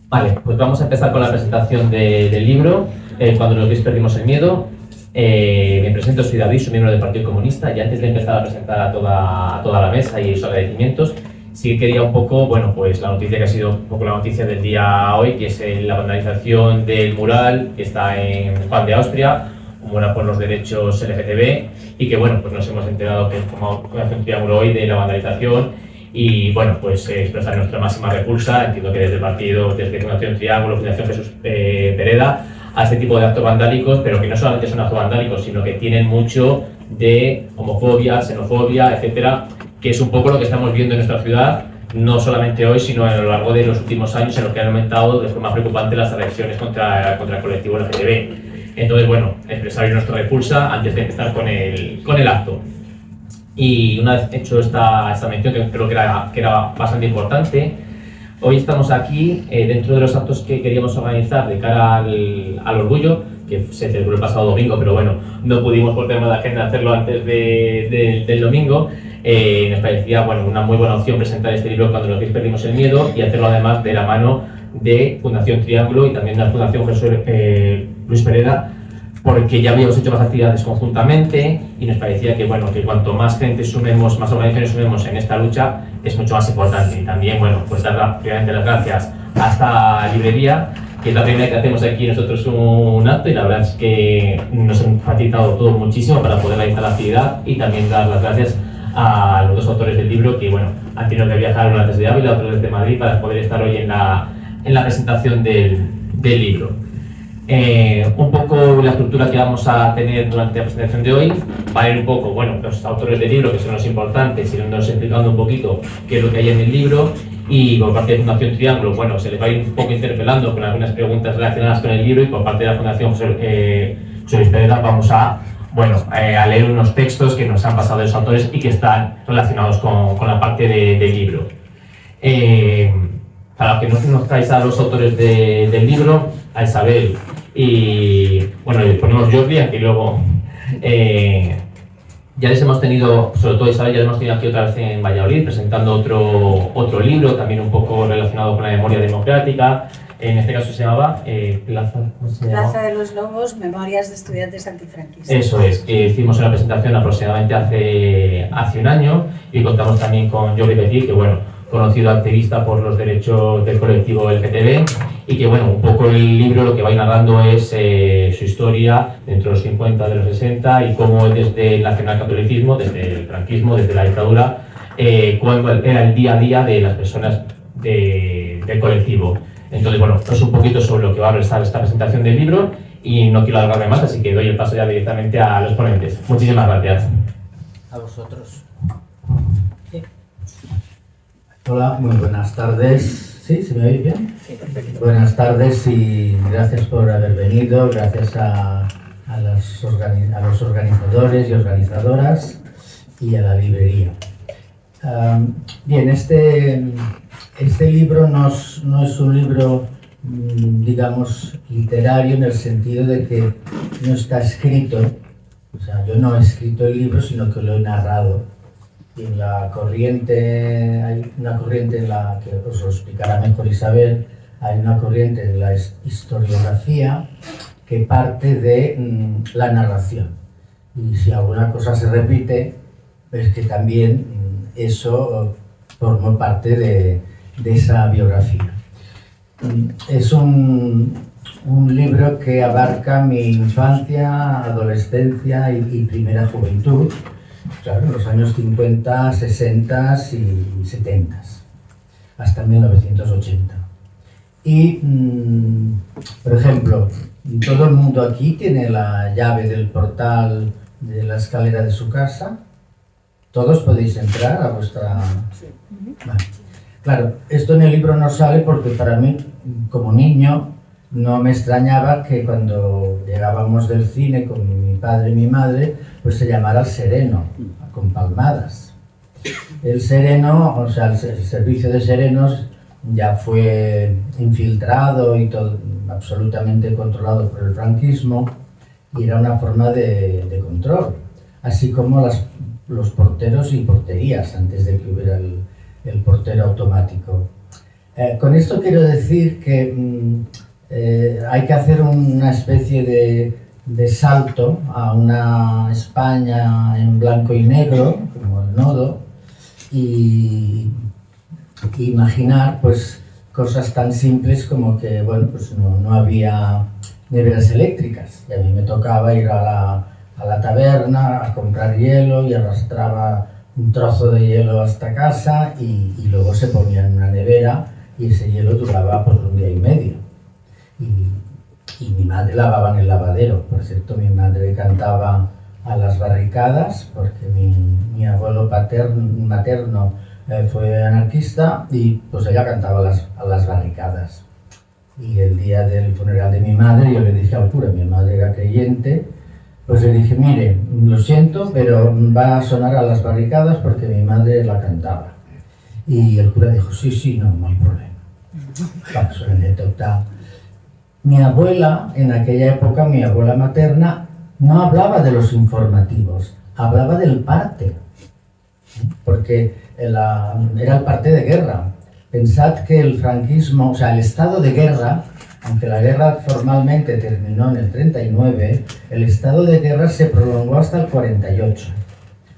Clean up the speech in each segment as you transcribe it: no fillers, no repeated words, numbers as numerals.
Vale, pues vamos a empezar con la presentación del libro, Cuando los gays perdimos el miedo. Me presento, soy David, soy miembro del Partido Comunista, y antes de empezar a presentar a toda la mesa y sus agradecimientos, sí que quería un poco, bueno, pues la noticia que ha sido un poco la noticia del día hoy, que es la vandalización del mural que está en Juan de Austria, un mural por los derechos LGTB, y que, bueno, pues nos hemos enterado que como hace un triángulo hoy de la vandalización. Y bueno, pues expresar nuestra máxima repulsa, entiendo que desde el partido, desde Fundación Triángulo, Fundación Jesús Pereda, a este tipo de actos vandálicos, pero que no solamente son actos vandálicos, sino que tienen mucho de homofobia, xenofobia, etcétera, que es un poco lo que estamos viendo en nuestra ciudad, no solamente hoy, sino a lo largo de los últimos años, en los que han aumentado de forma preocupante las agresiones contra el colectivo LGTB. Entonces, bueno, expresar nuestra repulsa antes de empezar con el acto. Y una vez hecho esta mención, que creo que era bastante importante, hoy estamos aquí dentro de los actos que queríamos organizar de cara al orgullo, que se celebró el pasado domingo, pero bueno, no pudimos por tema de agenda hacerlo antes del domingo. Nos parecía, bueno, una muy buena opción presentar este libro Cuando los gays perdimos el miedo, y hacerlo además de la mano de Fundación Triángulo y también de la Fundación Jesús Luis Pereda, porque ya habíamos hecho más actividades conjuntamente y nos parecía que, bueno, que cuanto más gente sumemos, más organizaciones sumemos en esta lucha, es mucho más importante. Y también, bueno, pues dar primeramente las gracias a esta librería, que es la primera que hacemos aquí nosotros un acto, y la verdad es que nos han facilitado todo muchísimo para poder realizar la actividad, y también dar las gracias a los dos autores del libro que, bueno, han tenido que viajar, uno desde Ávila, otro desde Madrid, para poder estar hoy en la presentación del libro. Un poco la estructura que vamos a tener durante la presentación de hoy va a ir un poco, bueno, los autores del libro, que son los importantes, y nos explicando un poquito qué es lo que hay en el libro, y por parte de Fundación Triángulo, bueno, se les va a ir un poco interpelando con algunas preguntas relacionadas con el libro, y por parte de la Fundación José Pereda vamos a leer unos textos que nos han pasado los autores y que están relacionados con la parte del libro. Para los que no conozcáis a los autores del libro, a Isabel y, bueno, le ponemos Jordi, aquí luego ya les hemos tenido, sobre todo Isabel, ya les hemos tenido aquí otra vez en Valladolid presentando otro libro, también un poco relacionado con la memoria democrática. En este caso se llamaba Plaza de los Lobos, Memorias de Estudiantes Antifranquistas. Eso es, que hicimos una presentación aproximadamente hace un año, y contamos también con Jordi Petit, que, bueno, conocido activista por los derechos del colectivo LGTB, y que, bueno, un poco el libro lo que va narrando es su historia dentro de los 50, de los 60, y cómo desde el nacionalcatolicismo, desde el franquismo, desde la dictadura, cuál era el día a día de las personas del colectivo. Entonces, bueno, es un poquito sobre lo que va a versar esta presentación del libro, y no quiero alargarme más, así que doy el paso ya directamente a los ponentes. Muchísimas gracias. A vosotros. Sí. Hola, muy buenas tardes. ¿Sí? ¿Se me oye bien? Sí, perfecto. Buenas tardes y gracias por haber venido, gracias a los organizadores y organizadoras y a la librería. Bien, este libro no es un libro, digamos, literario, en el sentido de que no está escrito. O sea, yo no he escrito el libro, sino que lo he narrado. Y en la corriente, hay una corriente en la que os lo explicará mejor Isabel, hay una corriente de la historiografía que parte de la narración. Y si alguna cosa se repite, es que también eso formó parte de esa biografía. Es un libro que abarca mi infancia, adolescencia y primera juventud, claro, en los años 50, 60 y 70, hasta 1980. Y, por ejemplo, todo el mundo aquí tiene la llave del portal de la escalera de su casa. ¿Todos podéis entrar a vuestra...? Sí. Vale. Claro, esto en el libro no sale porque para mí, como niño, no me extrañaba que cuando llegábamos del cine con mi padre y mi madre, pues se llamara El Sereno, con palmadas. El Sereno, o sea, el servicio de serenos ya fue infiltrado y todo, absolutamente controlado por el franquismo, y era una forma de control, así como los porteros y porterías, antes de que hubiera el portero automático. Con esto quiero decir que hay que hacer una especie de salto a una España en blanco y negro, como el Nodo, y imaginar pues cosas tan simples como que bueno, pues no había neveras eléctricas y a mí me tocaba ir a la taberna a comprar hielo y arrastraba un trozo de hielo hasta casa y luego se ponía en una nevera y ese hielo duraba por un día y medio. Y mi madre lavaba en el lavadero. Por cierto, mi madre cantaba a las barricadas porque mi abuelo materno fue anarquista y pues ella cantaba a las barricadas. Y el día del funeral de mi madre yo le dije al cura, mi madre era creyente, pues le dije, mire, lo siento, pero va a sonar a las barricadas porque mi madre la cantaba. Y el cura dijo, sí, no hay problema. Pasó anécdota. Mi abuela, en aquella época, mi abuela materna, no hablaba de los informativos, hablaba del parte, porque era el parte de guerra. Pensad que el franquismo, o sea, el estado de guerra, aunque la guerra formalmente terminó en el 39, el estado de guerra se prolongó hasta el 48.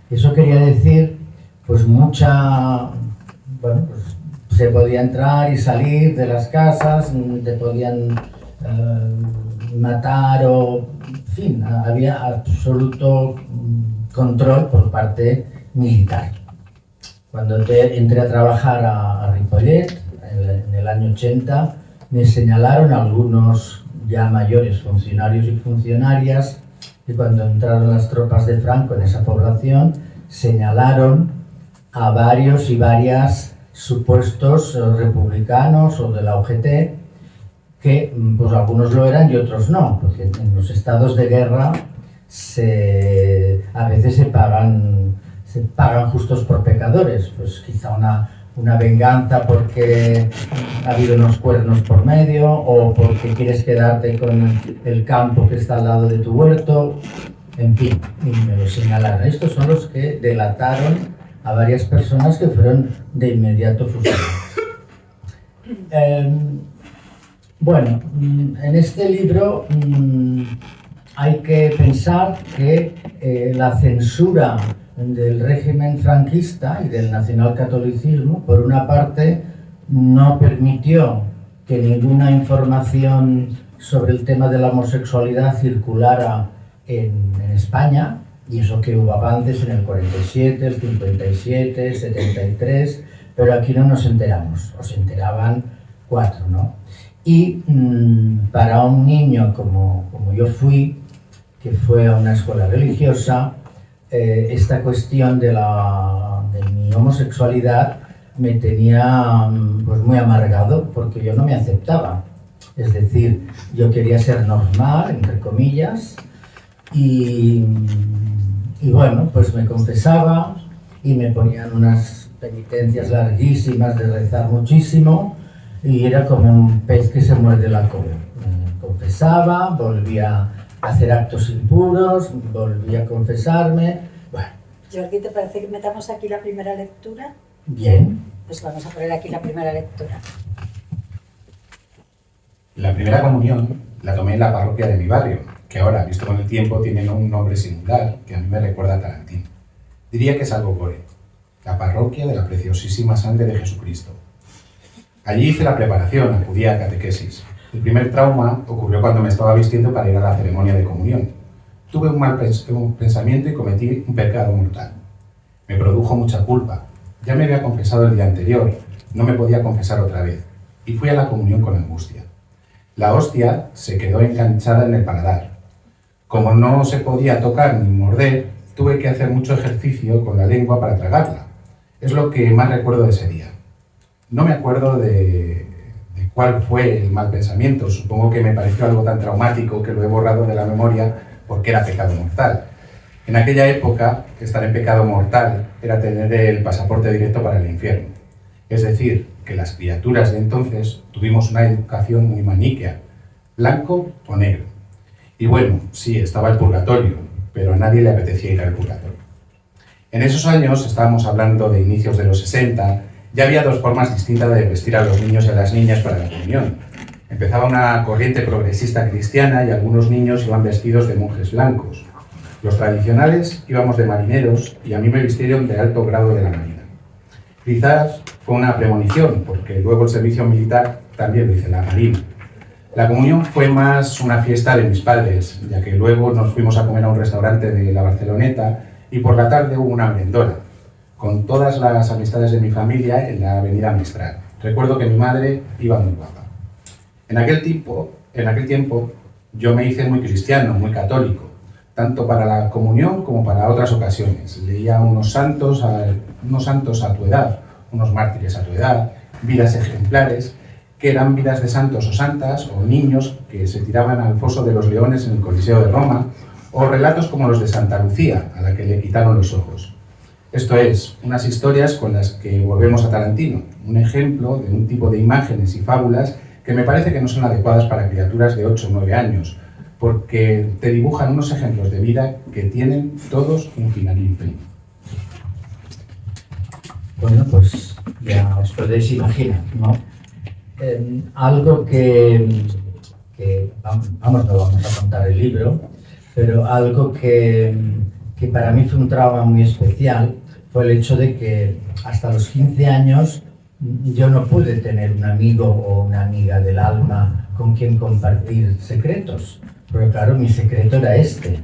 Eso quería decir, pues pues se podía entrar y salir de las casas, te podían matar o, en fin, había absoluto control por parte militar. Cuando entré a trabajar a Ripollet, en el año 80, me señalaron algunos ya mayores funcionarios y funcionarias y cuando entraron las tropas de Franco en esa población, señalaron a varios y varias supuestos republicanos o de la UGT que pues algunos lo eran y otros no, porque en los estados de guerra a veces se pagan justos por pecadores, pues quizá una venganza porque ha habido unos cuernos por medio o porque quieres quedarte con el campo que está al lado de tu huerto, en fin, y me lo señalaron. Estos son los que delataron a varias personas que fueron de inmediato fusiladas. Bueno, en este libro hay que pensar que la censura del régimen franquista y del nacionalcatolicismo, por una parte, no permitió que ninguna información sobre el tema de la homosexualidad circulara en España, y eso que hubo avances en el 47, el 57, el 73, pero aquí no nos enteramos, os enteraban 4, ¿no? Y para un niño como yo fui, que fue a una escuela religiosa, esta cuestión de mi homosexualidad me tenía pues muy amargado porque yo no me aceptaba. Es decir, yo quería ser normal, entre comillas, y bueno, pues me confesaba y me ponían unas penitencias larguísimas de rezar muchísimo y era como un pez que se muerde la cola. Me confesaba, volvía a hacer actos impuros, volvía a confesarme. Bueno. Jordi, ¿te parece que metamos aquí la primera lectura? Bien. Pues vamos a poner aquí la primera lectura. La primera comunión la tomé en la parroquia de mi barrio, que ahora, visto con el tiempo, tiene un nombre singular que a mí me recuerda a Tarantino. Diría que es algo gore, la parroquia de la preciosísima sangre de Jesucristo. Allí hice la preparación, acudí a catequesis. El primer trauma ocurrió cuando me estaba vistiendo para ir a la ceremonia de comunión. Tuve un mal pensamiento y cometí un pecado mortal. Me produjo mucha culpa. Ya me había confesado el día anterior, no me podía confesar otra vez, y fui a la comunión con angustia. La hostia se quedó enganchada en el paladar. Como no se podía tocar ni morder, tuve que hacer mucho ejercicio con la lengua para tragarla. Es lo que más recuerdo de ese día. No me acuerdo de cuál fue el mal pensamiento. Supongo que me pareció algo tan traumático que lo he borrado de la memoria porque era pecado mortal. En aquella época, estar en pecado mortal era tener el pasaporte directo para el infierno. Es decir, que las criaturas de entonces tuvimos una educación muy maniquea, blanco o negro. Y bueno, sí, estaba el purgatorio, pero a nadie le apetecía ir al purgatorio. En esos años, estábamos hablando de inicios de los 60, Ya había dos formas distintas de vestir a los niños y a las niñas para la comunión. Empezaba una corriente progresista cristiana y algunos niños iban vestidos de monjes blancos. Los tradicionales íbamos de marineros y a mí me vistieron de alto grado de la marina. Quizás fue una premonición, porque luego el servicio militar también lo hice en la marina. La comunión fue más una fiesta de mis padres, ya que luego nos fuimos a comer a un restaurante de la Barceloneta y por la tarde hubo una merendona, con todas las amistades de mi familia en la avenida Mistral. Recuerdo que mi madre iba muy guapa. En aquel tiempo yo me hice muy cristiano, muy católico, tanto para la comunión como para otras ocasiones. Leía unos santos a tu edad, unos mártires a tu edad, vidas ejemplares, que eran vidas de santos o santas, o niños que se tiraban al foso de los leones en el Coliseo de Roma, o relatos como los de Santa Lucía, a la que le quitaron los ojos. Esto es, unas historias con las que volvemos a Tarantino, un ejemplo de un tipo de imágenes y fábulas que me parece que no son adecuadas para criaturas de 8 o 9 años, porque te dibujan unos ejemplos de vida que tienen todos un final infeliz. Bueno, pues ya os podéis imaginar, ¿no? Algo no vamos a contar el libro, pero algo que para mí fue un trauma muy especial fue el hecho de que hasta los 15 años yo no pude tener un amigo o una amiga del alma con quien compartir secretos, pero claro, mi secreto era este.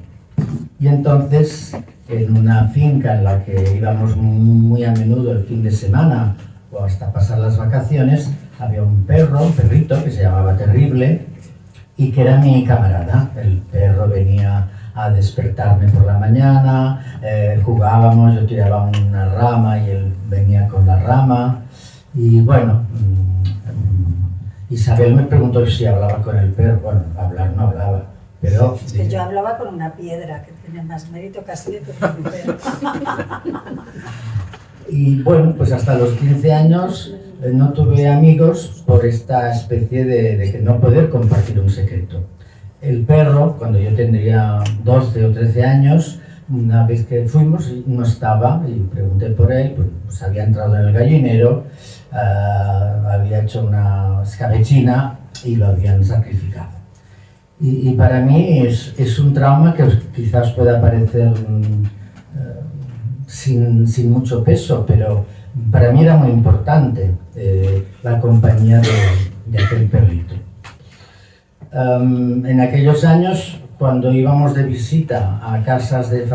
Y entonces, en una finca en la que íbamos muy a menudo el fin de semana o hasta pasar las vacaciones, había un perrito que se llamaba Terrible y que era mi camarada. El perro venía a despertarme por la mañana, jugábamos, yo tiraba una rama y él venía con la rama. Y bueno, Isabel me preguntó si hablaba con el perro. Bueno, hablar no hablaba, pero... Es que yo hablaba con una piedra, que tiene más mérito casi que con un perro. Y bueno, pues hasta los 15 años no tuve amigos por esta especie de que no poder compartir un secreto. El perro, cuando yo tendría 12 o 13 años, una vez que fuimos, no estaba, y pregunté por él, pues había entrado en el gallinero, había hecho una escabechina y lo habían sacrificado. Y para mí es un trauma que quizás pueda parecer sin mucho peso, pero para mí era muy importante la compañía de aquel perrito. En aquellos años, cuando íbamos de visita a casas de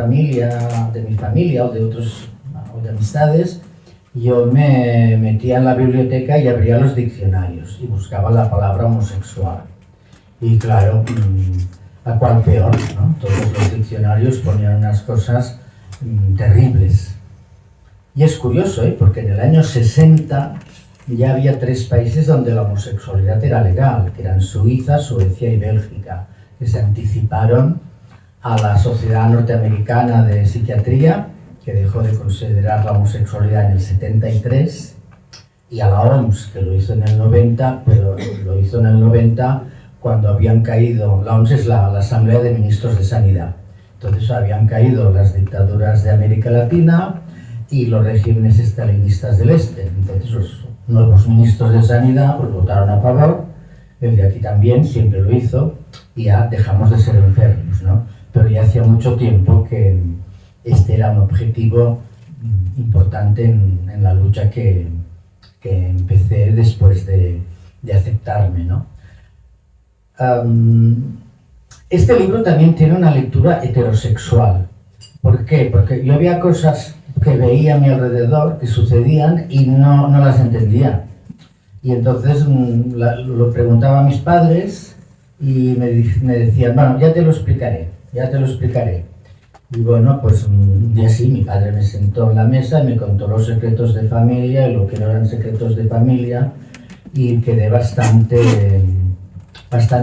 mi familia o de amistades, yo me metía en la biblioteca y abría los diccionarios y buscaba la palabra homosexual. Y claro, a cual peor, ¿no? Todos los diccionarios ponían unas cosas terribles. Y es curioso, porque en el año 60 ya había 3 países donde la homosexualidad era legal, que eran Suiza, Suecia y Bélgica, que se anticiparon a la Sociedad Norteamericana de Psiquiatría, que dejó de considerar la homosexualidad en el 73, y a la OMS, que lo hizo en el 90, pero lo hizo en el 90 cuando habían caído, la OMS es la Asamblea de Ministros de Sanidad, entonces habían caído las dictaduras de América Latina y los regímenes estalinistas del Este, entonces los nuevos ministros de Sanidad pues votaron a favor, el de aquí también siempre lo hizo, y ya dejamos de ser enfermos, ¿no? Pero ya hacía mucho tiempo que este era un objetivo importante en la lucha que empecé después de aceptarme, ¿no? Este libro también tiene una lectura heterosexual. ¿Por qué? Porque yo había cosas que veía a mi alrededor que sucedían y no las entendía. Y entonces lo preguntaba a mis padres y me decían, bueno, ya te lo explicaré. Y bueno, pues un día sí, mi padre me sentó en la mesa y me contó los secretos de familia y lo que no eran secretos de familia, y quedé bastante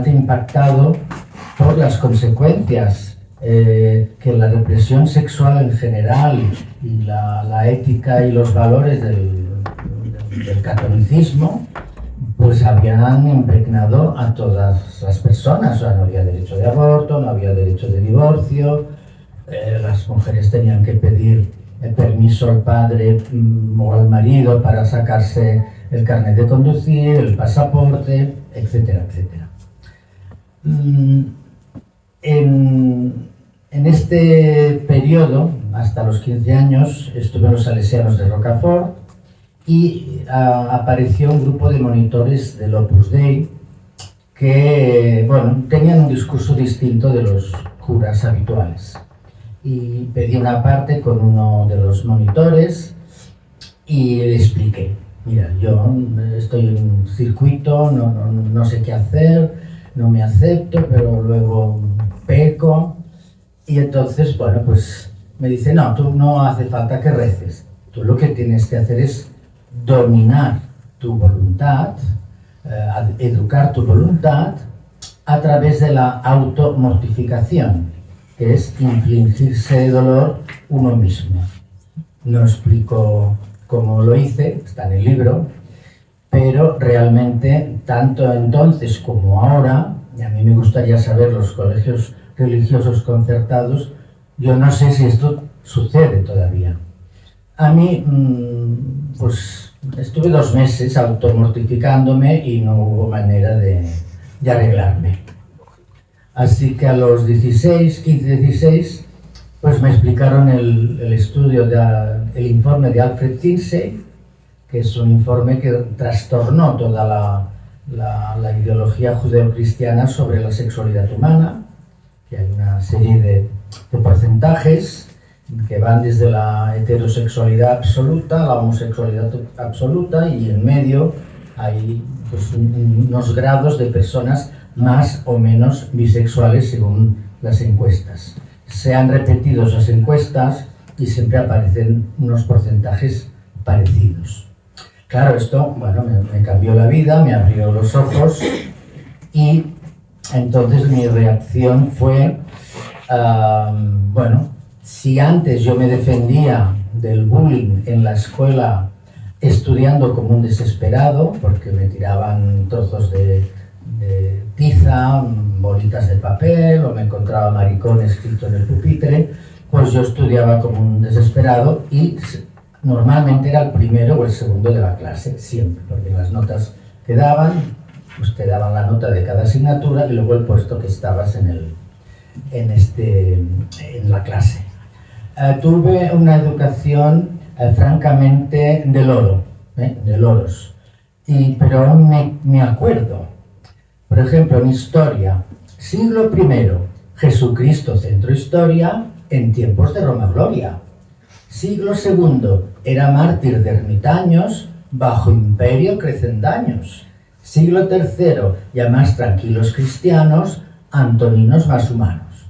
impactado por las consecuencias que la represión sexual en general y la ética y los valores del catolicismo pues habían impregnado a todas las personas. O sea, no había derecho de aborto, no había derecho de divorcio, las mujeres tenían que pedir permiso al padre o al marido para sacarse el carnet de conducir, el pasaporte, etcétera, etcétera. En este periodo, hasta los 15 años, estuve en los Salesianos de Rocafort y apareció un grupo de monitores del Opus Dei que, bueno, tenían un discurso distinto de los curas habituales. Y pedí una parte con uno de los monitores y le expliqué: mira, yo estoy en un circuito, no sé qué hacer, no me acepto, pero luego peco. Y entonces, bueno, pues me dice: no, tú no hace falta que reces, tú lo que tienes que hacer es dominar tu voluntad, educar tu voluntad a través de la automortificación, que es infligirse dolor uno mismo. No explico cómo lo hice, está en el libro, pero realmente, tanto entonces como ahora, y a mí me gustaría saber los colegios religiosos concertados, yo no sé si esto sucede todavía. A mí, pues estuve 2 meses automortificándome y no hubo manera de arreglarme. Así que a los 16, 15, 16, pues me explicaron el estudio, el informe de Alfred Kinsey, que es un informe que trastornó toda la ideología judeocristiana sobre la sexualidad humana, que hay una serie de porcentajes que van desde la heterosexualidad absoluta a la homosexualidad absoluta, y en medio hay pues unos grados de personas más o menos bisexuales según las encuestas. Se han repetido esas encuestas y siempre aparecen unos porcentajes parecidos. Claro, esto, bueno, me cambió la vida, me abrió los ojos, y entonces mi reacción fue, bueno, si antes yo me defendía del bullying en la escuela estudiando como un desesperado, porque me tiraban trozos de tiza, bolitas de papel, o me encontraba maricón escrito en el pupitre, pues yo estudiaba como un desesperado y normalmente era el primero o el segundo de la clase, siempre, porque las notas que daban, pues te daban la nota de cada asignatura y luego el puesto que estabas en la clase. Tuve una educación francamente de loros, pero aún me acuerdo. Por ejemplo, en historia, siglo I, Jesucristo centro historia en tiempos de Roma Gloria. Siglo II, era mártir de ermitaños, bajo imperio crecen daños. Siglo III, ya más tranquilos cristianos, antoninos más humanos.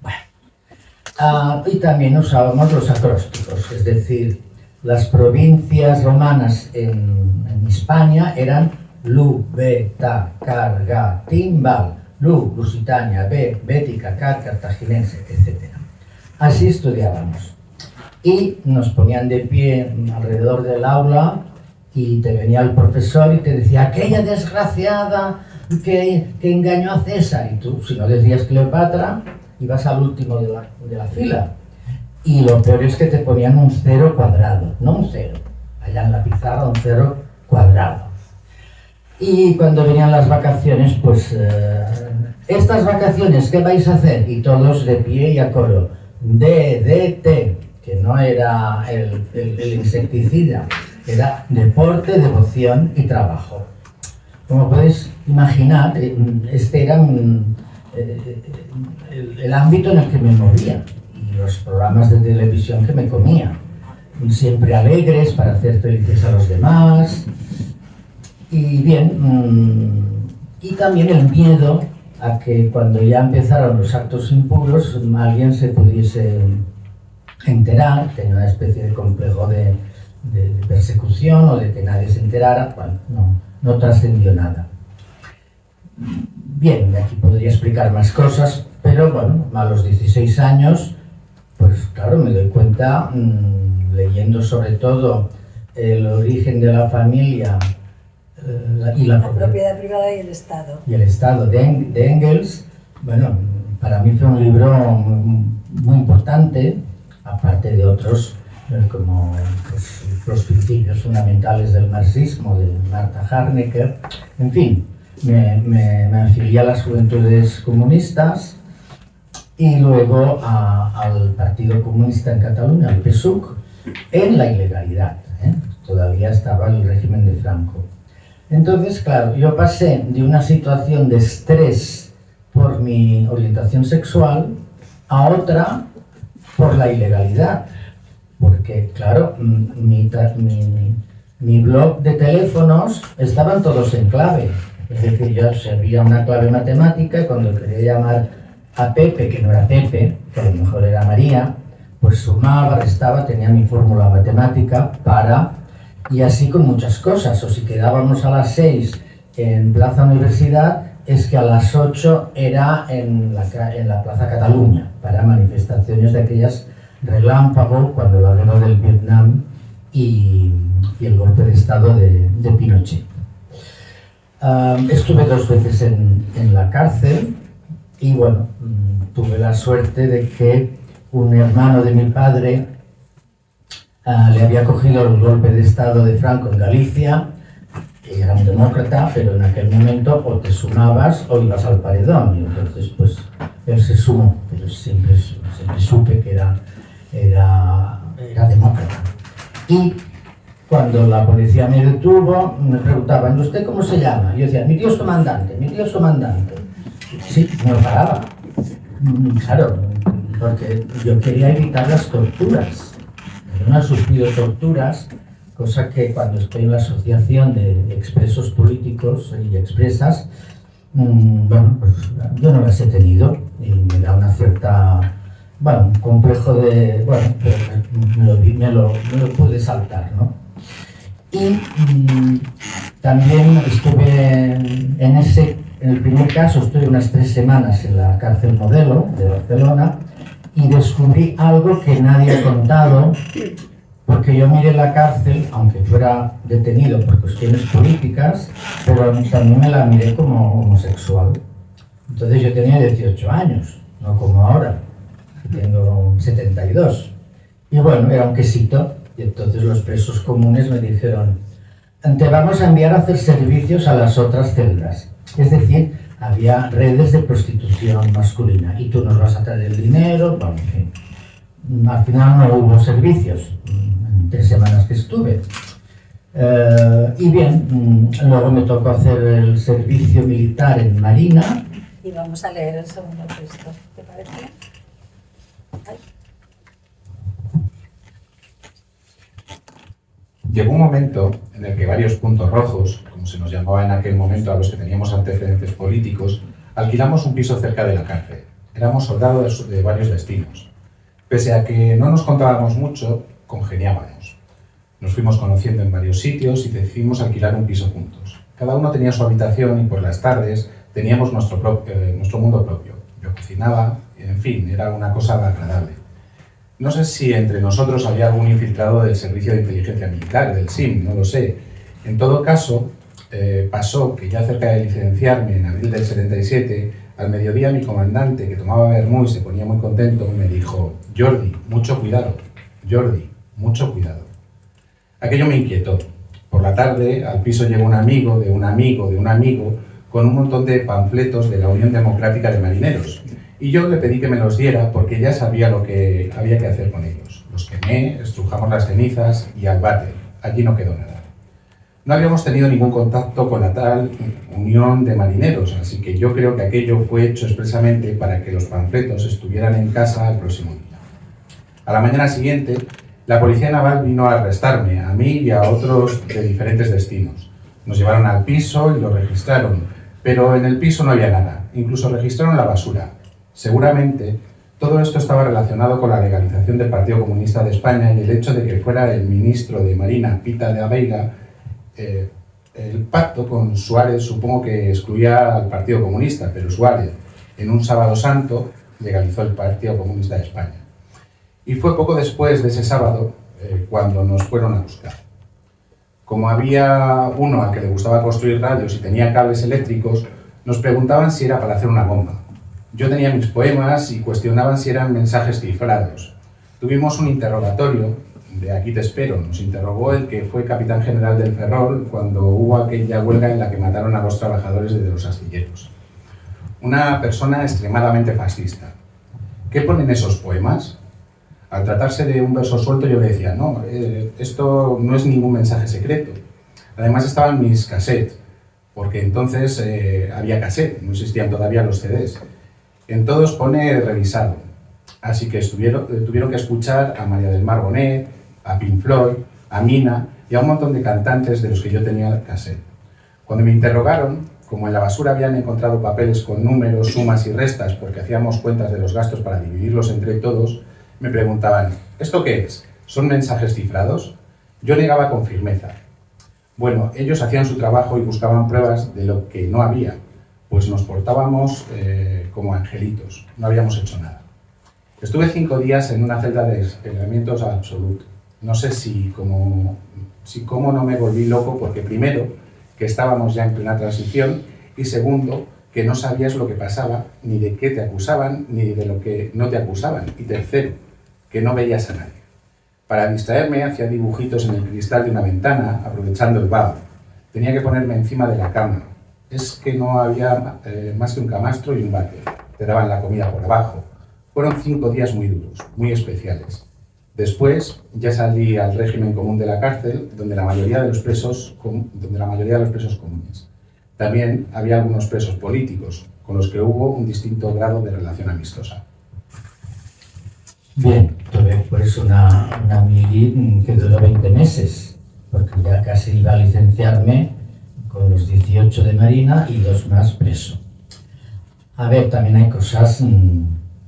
Bueno, y también usábamos los acrósticos, es decir, las provincias romanas en Hispania eran Lu, Beta, Carga, Timbal, Lu, Lusitania, Be, Bética, Car, Cartaginense, etc. Así estudiábamos. Y nos ponían de pie alrededor del aula y te venía el profesor y te decía: aquella desgraciada que engañó a César. Y tú, si no decías Cleopatra, ibas al último de la fila. Y lo peor es que te ponían un 0 cuadrado, no un 0. Allá en la pizarra un 0 cuadrado. Y cuando venían las vacaciones, pues, estas vacaciones, ¿qué vais a hacer? Y todos de pie y a coro. DDT, que no era el insecticida, era deporte, devoción y trabajo. Como podéis imaginar, este era el ámbito en el que me movía, y los programas de televisión que me comía. Siempre alegres para hacer felices a los demás. Y bien, y también el miedo a que cuando ya empezaron los actos impuros alguien se pudiese enterar, tenía una especie de complejo de persecución o de que nadie se enterara. Bueno, no trascendió nada. Bien, aquí podría explicar más cosas, pero bueno, a los 16 años, pues claro, me doy cuenta, leyendo sobre todo el origen de la familia, y la propiedad privada y el Estado. Y el Estado de Engels, bueno, para mí fue un libro muy importante, aparte de otros como pues, los principios fundamentales del marxismo de Marta Harnecker. En fin, me afilié a las Juventudes Comunistas y luego al Partido Comunista en Cataluña, al PSUC, en la ilegalidad. Todavía estaba el régimen de Franco. Entonces, claro, yo pasé de una situación de estrés por mi orientación sexual a otra por la ilegalidad. Porque, claro, mi blog de teléfonos estaban todos en clave. Es decir, yo servía una clave matemática y cuando quería llamar a Pepe, que no era Pepe, que a lo mejor era María, pues sumaba, restaba, tenía mi fórmula matemática para... Y así con muchas cosas. O si quedábamos a las 6 en Plaza Universidad, es que a las 8 era en la Plaza Cataluña, para manifestaciones de aquellas relámpago, cuando la guerra del Vietnam y el golpe de Estado de Pinochet. Estuve 2 veces en la cárcel y bueno, tuve la suerte de que un hermano de mi padre le había cogido el golpe de Estado de Franco en Galicia, que era un demócrata, pero en aquel momento o te sumabas o ibas al paredón, y entonces pues él se sumó, pero siempre supe que era demócrata. Y cuando la policía me detuvo, me preguntaban, ¿y usted cómo se llama? Y yo decía, mi tío es comandante, mi tío es comandante. Sí, no paraba. Claro, porque yo quería evitar las torturas. Yo no he sufrido torturas, cosa que cuando estoy en la asociación de expresos políticos y expresas, bueno, pues yo no las he tenido y me da una cierta... Bueno, un complejo de... Bueno, me lo pude saltar, ¿no? Y también estuve en el primer caso, estuve unas 3 semanas en la cárcel Modelo de Barcelona y descubrí algo que nadie ha contado, porque yo miré la cárcel, aunque fuera detenido por cuestiones políticas, pero también me la miré como homosexual. Entonces yo tenía 18 años, no como ahora. Tengo 72. Y bueno, era un quesito. Y entonces los presos comunes me dijeron, te vamos a enviar a hacer servicios a las otras celdas. Es decir, había redes de prostitución masculina. Y tú nos vas a traer el dinero, bueno, en fin. Al final no hubo servicios, en 3 semanas que estuve. Y bien, luego me tocó hacer el servicio militar en Marina. Y vamos a leer el segundo texto, ¿te parece? Llegó un momento en el que varios puntos rojos, como se nos llamaba en aquel momento a los que teníamos antecedentes políticos, alquilamos un piso cerca de la cárcel. Éramos soldados de varios destinos. Pese a que no nos contábamos mucho, congeniábamos. Nos fuimos conociendo en varios sitios y decidimos alquilar un piso juntos. Cada uno tenía su habitación y por las tardes teníamos nuestro mundo propio. Yo cocinaba, en fin, era una cosa agradable. No sé si entre nosotros había algún infiltrado del Servicio de Inteligencia Militar, del SIM, no lo sé. En todo caso, pasó que ya cerca de licenciarme, en abril del 77, al mediodía mi comandante, que tomaba vermú y se ponía muy contento, me dijo, Jordi, mucho cuidado, Jordi, mucho cuidado. Aquello me inquietó. Por la tarde, al piso llegó un amigo de un amigo de un amigo con un montón de panfletos de la Unión Democrática de Marineros. Y yo le pedí que me los diera porque ya sabía lo que había que hacer con ellos. Los quemé, estrujamos las cenizas y al váter. Allí no quedó nada. No habíamos tenido ningún contacto con la tal Unión de Marineros, así que yo creo que aquello fue hecho expresamente para que los panfletos estuvieran en casa al próximo día. A la mañana siguiente, la Policía Naval vino a arrestarme, a mí y a otros de diferentes destinos. Nos llevaron al piso y lo registraron, pero en el piso no había nada. Incluso registraron la basura. Seguramente, todo esto estaba relacionado con la legalización del Partido Comunista de España y el hecho de que fuera el ministro de Marina, Pita de Abeiga, el pacto con Suárez supongo que excluía al Partido Comunista, pero Suárez, en un sábado santo, legalizó el Partido Comunista de España. Y fue poco después de ese sábado cuando nos fueron a buscar. Como había uno al que le gustaba construir radios y tenía cables eléctricos, nos preguntaban si era para hacer una bomba. Yo tenía mis poemas y cuestionaban si eran mensajes cifrados. Tuvimos un interrogatorio de Aquí te espero, nos interrogó el que fue capitán general del Ferrol cuando hubo aquella huelga en la que mataron a 2 trabajadores de los astilleros. Una persona extremadamente fascista. ¿Qué ponen esos poemas? Al tratarse de un verso suelto yo le decía, no, esto no es ningún mensaje secreto. Además estaban mis cassettes, porque entonces había cassette, no existían todavía los CDs. En todos pone revisado, así que tuvieron que escuchar a María del Mar Bonet, a Pink Floyd, a Mina y a un montón de cantantes de los que yo tenía el cassette. Cuando me interrogaron, como en la basura habían encontrado papeles con números, sumas y restas porque hacíamos cuentas de los gastos para dividirlos entre todos, me preguntaban, ¿esto qué es? ¿Son mensajes cifrados? Yo negaba con firmeza. Bueno, ellos hacían su trabajo y buscaban pruebas de lo que no había, pues nos portábamos como angelitos, no habíamos hecho nada. Estuve 5 días en una celda de experimentos absoluto. No sé si cómo no me volví loco, porque primero, que estábamos ya en plena transición, y segundo, que no sabías lo que pasaba, ni de qué te acusaban, ni de lo que no te acusaban. Y tercero, que no veías a nadie. Para distraerme hacía dibujitos en el cristal de una ventana, aprovechando el vaho. Tenía que ponerme encima de la cama. Es que no había más que un camastro y un váter. Te daban la comida por abajo. Fueron 5 días muy duros, muy especiales. Después ya salí al régimen común de la cárcel, donde la mayoría de los presos comunes. También había algunos presos políticos, con los que hubo un distinto grado de relación amistosa. Bien, tuve pues una mili que duró 20 meses, porque ya casi iba a licenciarme con los 18 de Marina y 2 más preso. A ver, también hay cosas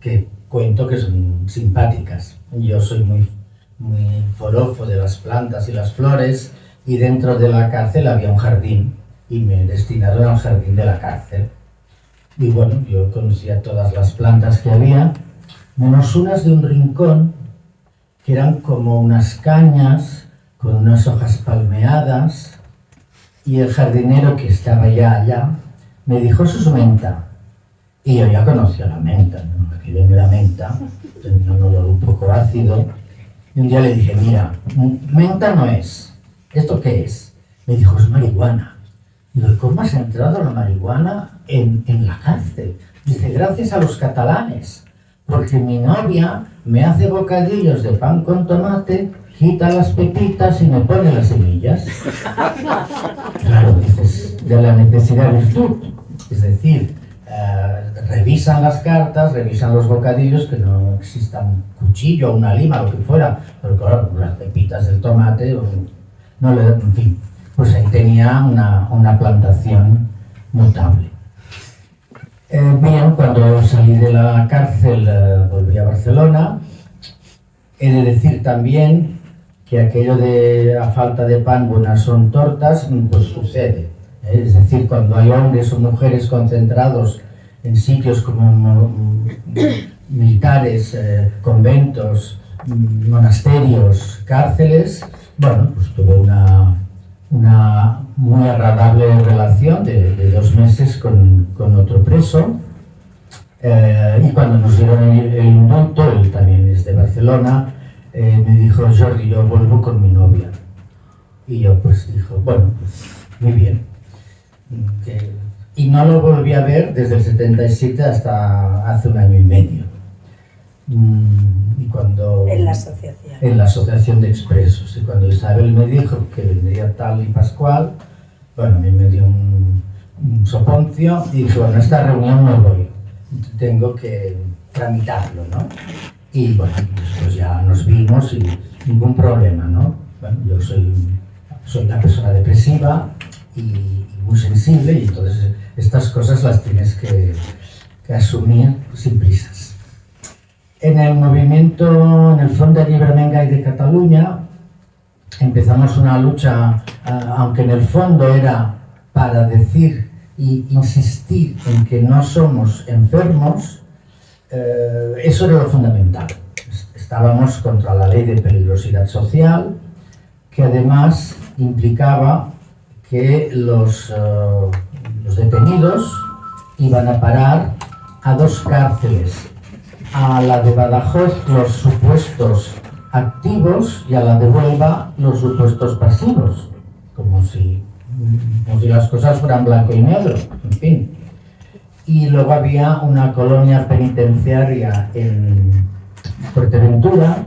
que cuento que son simpáticas. Yo soy muy forofo de las plantas y las flores, y dentro de la cárcel había un jardín y me destinaron al jardín de la cárcel. Y bueno, yo conocía todas las plantas que había, menos unas de un rincón que eran como unas cañas con unas hojas palmeadas, y el jardinero que estaba ya allá me dijo, eso es menta. Y yo ya conocía la menta, ¿no? Aquello no era menta, tenía un olor un poco ácido. Y un día le dije, mira, menta no es, ¿esto qué es? Me dijo, es marihuana. Digo, ¿cómo has entrado la marihuana en la cárcel? Dice, gracias a los catalanes, porque mi novia me hace bocadillos de pan con tomate, quita las pepitas y me pone las semillas. Claro, dices, de la necesidad virtud. Es decir, revisan las cartas, revisan los bocadillos, que no exista un cuchillo o una lima, lo que fuera, pero claro, las pepitas del tomate, no le dan, en fin, pues ahí tenía una plantación notable. Bien, cuando salí de la cárcel volví a Barcelona. He de decir también que aquello de a falta de pan buenas son tortas, pues sucede. Es decir, cuando hay hombres o mujeres concentrados en sitios como militares, conventos, monasterios, cárceles, bueno, pues tuve una muy agradable relación de 2 meses con otro preso, y cuando nos dieron el indulto, él también es de Barcelona, me dijo, Jordi, yo vuelvo con mi novia. Y yo pues dijo, bueno, pues muy bien. Y no lo volví a ver desde el 77 hasta hace 1 año y medio. Y cuando, en la asociación. En la asociación de expresos. Y cuando Isabel me dijo que vendría tal y Pascual, bueno, a mí me dio un soponcio y dije, bueno, a esta reunión no voy, tengo que tramitarlo, ¿no? Y bueno, pues ya nos vimos y ningún problema, ¿no? Bueno, yo soy una persona depresiva y muy sensible, y entonces estas cosas las tienes que asumir sin prisas. En el movimiento, en el Front de Alliberament Gai de Cataluña, empezamos una lucha, aunque en el fondo era para decir e insistir en que no somos enfermos, eso era lo fundamental. Estábamos contra la ley de peligrosidad social, que además implicaba que los detenidos iban a parar a 2 cárceles. A la de Badajoz, los supuestos activos y a la de Huelva los supuestos pasivos, como si las cosas fueran blanco y negro, en fin. Y luego había una colonia penitenciaria en Fuerteventura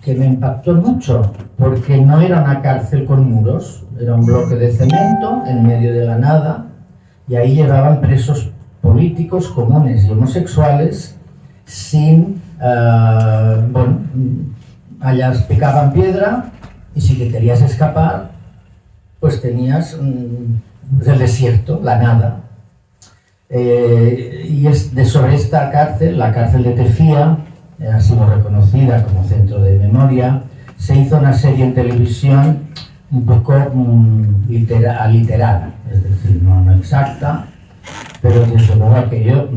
que me impactó mucho, porque no era una cárcel con muros, era un bloque de cemento en medio de la nada, y ahí llevaban presos políticos comunes y homosexuales sin, allá picaban piedra, y si te querías escapar, pues tenías el desierto, la nada. Y sobre esta cárcel, la cárcel de Tefía, ha sido reconocida como centro de memoria. Se hizo una serie en televisión un poco aliterada, es decir, no exacta, pero desde luego aquello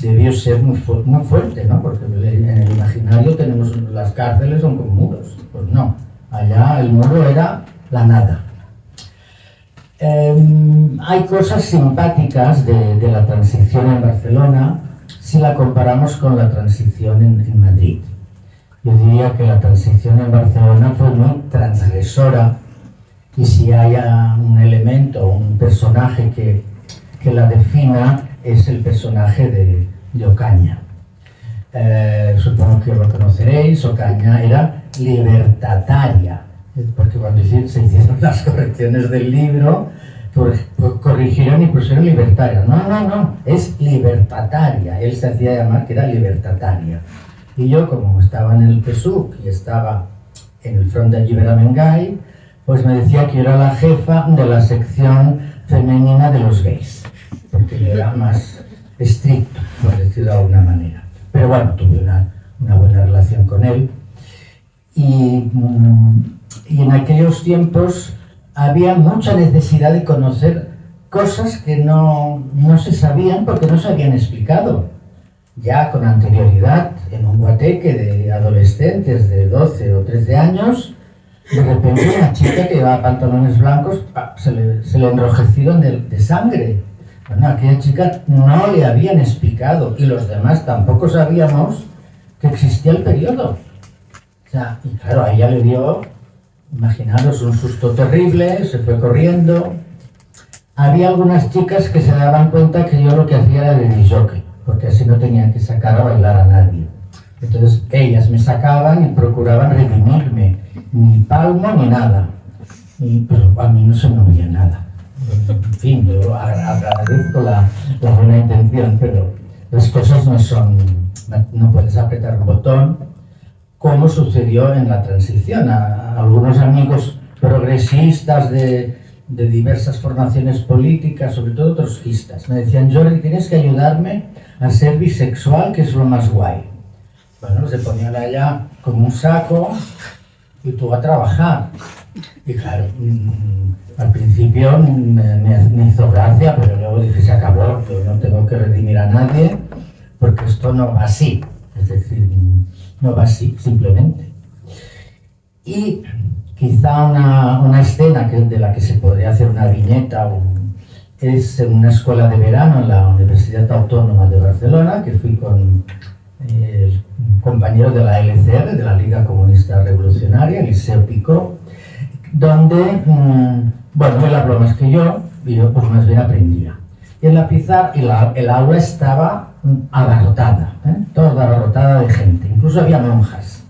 debió ser muy fuerte, ¿no? Porque en el imaginario tenemos las cárceles son con muros, pues no, allá el muro era la nada. Hay cosas simpáticas de la transición en Barcelona si la comparamos con la transición en Madrid. Yo diría que la transición en Barcelona fue muy transgresora, y si hay un elemento, un personaje que la defina, es el personaje de Ocaña. Supongo que lo conoceréis. Ocaña era libertataria, porque cuando se hicieron las correcciones del libro, corrigieron y pusieron libertaria. No, es libertataria. Él se hacía llamar que era libertataria. Y yo, como estaba en el PSUC y estaba en el Front de Alliberament, pues me decía que yo era la jefa de la sección femenina de los gays, porque yo era más estricto, por decirlo de alguna manera. Pero bueno, tuve una buena relación con él. Y en aquellos tiempos había mucha necesidad de conocer cosas que no se sabían porque no se habían explicado. Ya con anterioridad, en un guateque de adolescentes de 12 o 13 años, de repente una chica que llevaba pantalones blancos se le enrojecieron de sangre. Bueno, a aquella chica no le habían explicado, y los demás tampoco sabíamos que existía el periodo. O sea, y claro, a ella le dio, imaginaros, un susto terrible, se fue corriendo. Había algunas chicas que se daban cuenta que yo lo que hacía era de jockey, porque así no tenían que sacar a bailar a nadie. Entonces ellas me sacaban y procuraban redimirme, ni palmo ni nada. Pero a mí no se me oía nada. En fin, yo agradezco la buena intención, pero las cosas no puedes apretar un botón, como sucedió en la transición. A algunos amigos progresistas de diversas formaciones políticas, sobre todo trotskistas, me decían: Jordi, tienes que ayudarme a ser bisexual, que es lo más guay. Bueno, se ponían allá con un saco y tú a trabajar. Y claro, al principio me hizo gracia, pero luego dije: se acabó, yo no tengo que redimir a nadie, porque esto no va así. Es decir, no va así, simplemente. Y quizá una escena de la que se podría hacer una viñeta es en una escuela de verano en la Universidad Autónoma de Barcelona, que fui con el compañero de la LCR, de la Liga Comunista Revolucionaria, Eliseo Picó, donde, bueno, él habló más que yo, y yo pues más bien aprendía. Y en la pizarra, el aula estaba abarrotada, toda abarrotada de gente, incluso había monjas,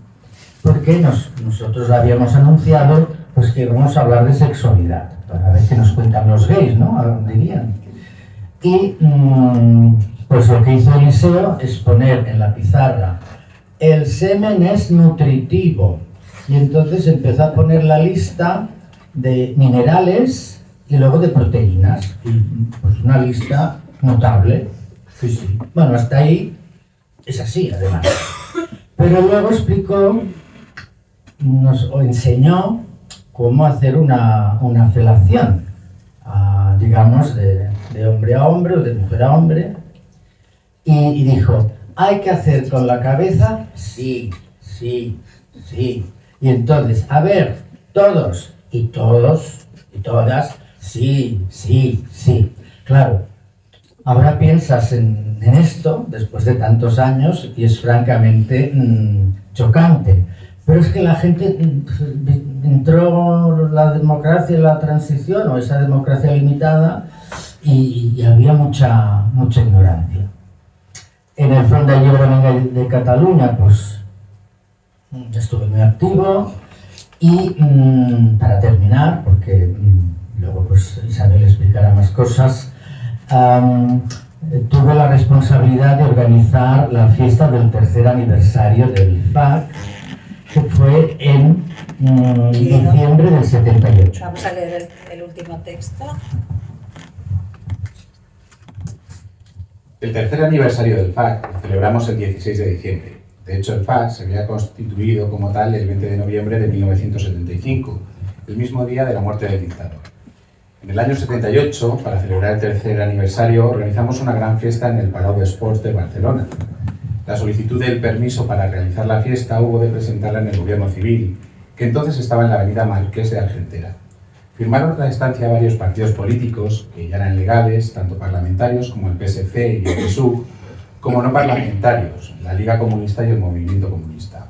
porque nosotros habíamos anunciado pues que íbamos a hablar de sexualidad, para ver qué nos cuentan los gays, ¿no? Dirían. Y pues lo que hizo Eliseo es poner en la pizarra: el semen es nutritivo. Y entonces empezó a poner la lista de minerales y luego de proteínas. Y pues una lista notable. Sí. Bueno, hasta ahí es así, además. Pero luego explicó, nos enseñó cómo hacer una felación, digamos, de hombre a hombre o de mujer a hombre. Y dijo: ¿hay que hacer con la cabeza? Sí. Y entonces, a ver, todos y todas, sí. Claro, ahora piensas en esto, después de tantos años, y es francamente chocante. Pero es que la gente, entró la democracia, la transición, o esa democracia limitada, y había mucha ignorancia. En el Front d'Alliberament de Cataluña, pues, estuve muy activo, y para terminar, porque luego pues Isabel explicará más cosas, tuve la responsabilidad de organizar la fiesta del tercer aniversario del FAC, que fue en diciembre del 78. Vamos a leer el último texto. El tercer aniversario del FAC lo celebramos el 16 de diciembre. De hecho, el FAC se había constituido como tal el 20 de noviembre de 1975, el mismo día de la muerte del dictador. En el año 78, para celebrar el tercer aniversario, organizamos una gran fiesta en el Palau d'Esports de Barcelona. La solicitud del permiso para realizar la fiesta hubo de presentarla en el Gobierno Civil, que entonces estaba en la avenida Marqués de Argentera. Firmaron la estancia varios partidos políticos, que ya eran legales, tanto parlamentarios como el PSC y el PSUV, como no parlamentarios, la Liga Comunista y el Movimiento Comunista.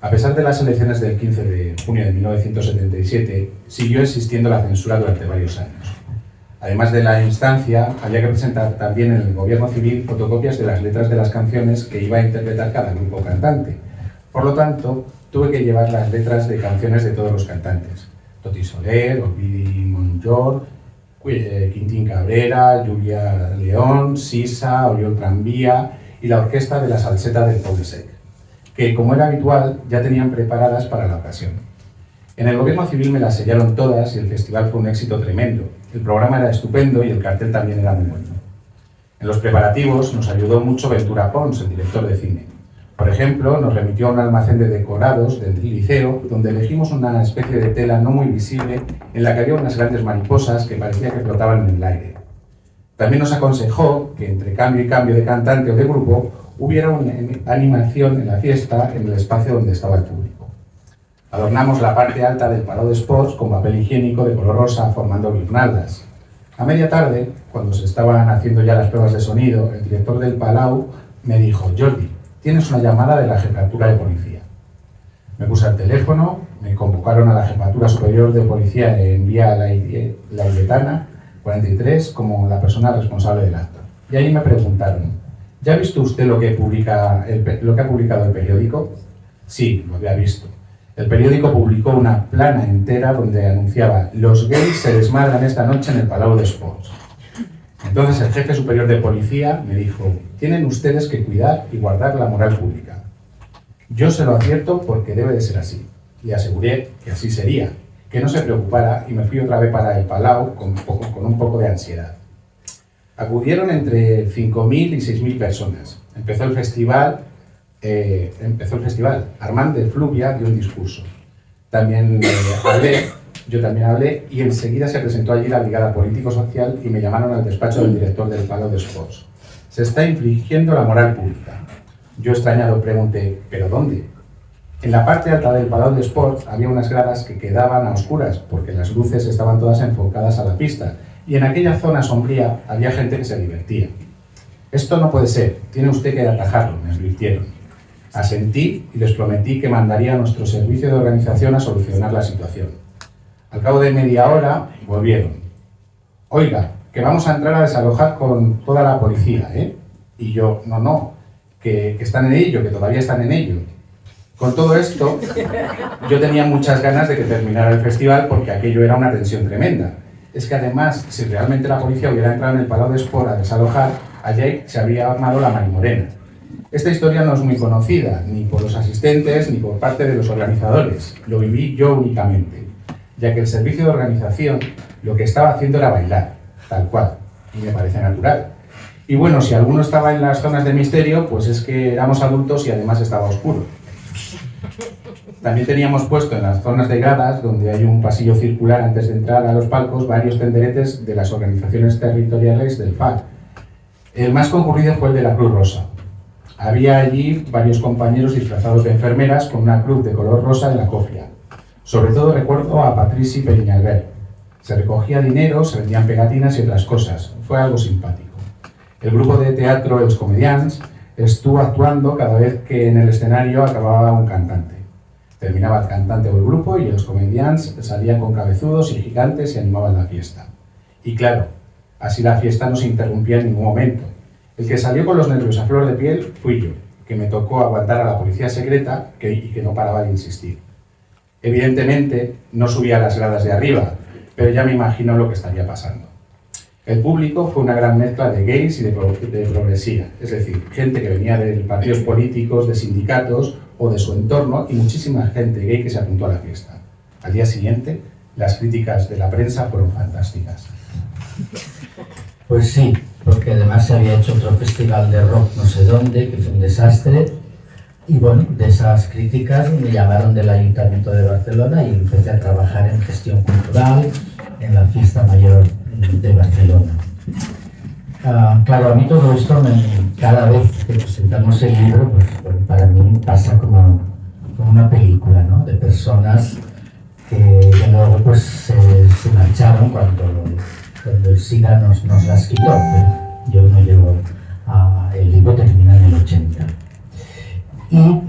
A pesar de las elecciones del 15 de junio de 1977, siguió existiendo la censura durante varios años. Además de la instancia, había que presentar también en el Gobierno Civil fotocopias de las letras de las canciones que iba a interpretar cada grupo cantante. Por lo tanto, tuve que llevar las letras de canciones de todos los cantantes. Toti Soler, Ovidi Montllor, Quintín Cabrera, Julia León, Sisa, Oriol Tranvía y la orquesta de la Salseta del Pau de Sec, que, como era habitual, ya tenían preparadas para la ocasión. En el Gobierno Civil me las sellaron todas y el festival fue un éxito tremendo. El programa era estupendo y el cartel también era muy bueno. En los preparativos nos ayudó mucho Ventura Pons, el director de cine. Por ejemplo, nos remitió a un almacén de decorados del liceo, donde elegimos una especie de tela no muy visible en la que había unas grandes mariposas que parecía que flotaban en el aire. También nos aconsejó que entre cambio y cambio de cantante o de grupo hubiera una animación en la fiesta en el espacio donde estaba el público. Adornamos la parte alta del Palau d'Esports con papel higiénico de color rosa formando guirnaldas. A media tarde, cuando se estaban haciendo ya las pruebas de sonido, el director del Palau me dijo: Jordi, tienes una llamada de la Jefatura de Policía. Me puse al teléfono, me convocaron a la Jefatura Superior de Policía en Vía Laietana 43 como la persona responsable del acto. Y ahí me preguntaron: ¿ya ha visto usted lo que ha publicado el periódico? Sí, lo había visto. El periódico publicó una plana entera donde anunciaba: los gays se desmadran esta noche en el Palau d'Esports. Entonces el jefe superior de policía me dijo: tienen ustedes que cuidar y guardar la moral pública. Yo se lo advierto porque debe de ser así. Le aseguré que así sería, que no se preocupara, y me fui otra vez para el Palau con un poco de ansiedad. Acudieron entre 5.000 y 6.000 personas. Empezó el festival. Armand de Fluvia dio un discurso. Yo también hablé y enseguida se presentó allí la brigada político-social y me llamaron al despacho del director del Palau d'Esports. Se está infringiendo la moral pública. Yo extrañado pregunté: ¿pero dónde? En la parte alta del Palau d'Esports había unas gradas que quedaban a oscuras porque las luces estaban todas enfocadas a la pista y en aquella zona sombría había gente que se divertía. Esto no puede ser, tiene usted que atajarlo, me advirtieron. Asentí y les prometí que mandaría a nuestro servicio de organización a solucionar la situación. Al cabo de media hora volvieron. Oiga, que vamos a entrar a desalojar con toda la policía, ¿eh? Y yo, no, que están en ello, que todavía están en ello. Con todo esto, yo tenía muchas ganas de que terminara el festival porque aquello era una tensión tremenda. Es que además, si realmente la policía hubiera entrado en el Palau d'Esports a desalojar, allí se había armado la marimorena. Esta historia no es muy conocida, ni por los asistentes, ni por parte de los organizadores. Lo viví yo únicamente, ya que el servicio de organización lo que estaba haciendo era bailar, tal cual, y me parece natural. Y bueno, si alguno estaba en las zonas de misterio, pues es que éramos adultos y además estaba oscuro. También teníamos puesto en las zonas de gradas, donde hay un pasillo circular antes de entrar a los palcos, varios tenderetes de las organizaciones territoriales del FAC. El más concurrido fue el de la Cruz Rosa. Había allí varios compañeros disfrazados de enfermeras con una cruz de color rosa en la cofia. Sobre todo recuerdo a Patrici Periñalver. Se recogía dinero, se vendían pegatinas y otras cosas. Fue algo simpático. El grupo de teatro Els Comedians estuvo actuando cada vez que en el escenario acababa un cantante. Terminaba el cantante o el grupo y los comediantes salían con cabezudos y gigantes y animaban la fiesta. Y claro, así la fiesta no se interrumpía en ningún momento. El que salió con los nervios a flor de piel fui yo, que me tocó aguantar a la policía secreta y que no paraba de insistir. Evidentemente, no subía a las gradas de arriba, pero ya me imagino lo que estaría pasando. El público fue una gran mezcla de gays y de progresía, es decir, gente que venía de partidos políticos, de sindicatos o de su entorno y muchísima gente gay que se apuntó a la fiesta. Al día siguiente, las críticas de la prensa fueron fantásticas. Pues sí, porque además se había hecho otro festival de rock no sé dónde, que fue un desastre. Y bueno, de esas críticas me llamaron del Ayuntamiento de Barcelona y empecé a trabajar en gestión cultural en la Fiesta Mayor de Barcelona. Claro, a mí todo esto, cada vez que presentamos el libro, pues para mí pasa como una película, ¿no? De personas que luego pues se marcharon cuando el SIDA nos las quitó, pero yo no llego el libro termina en el 80. Y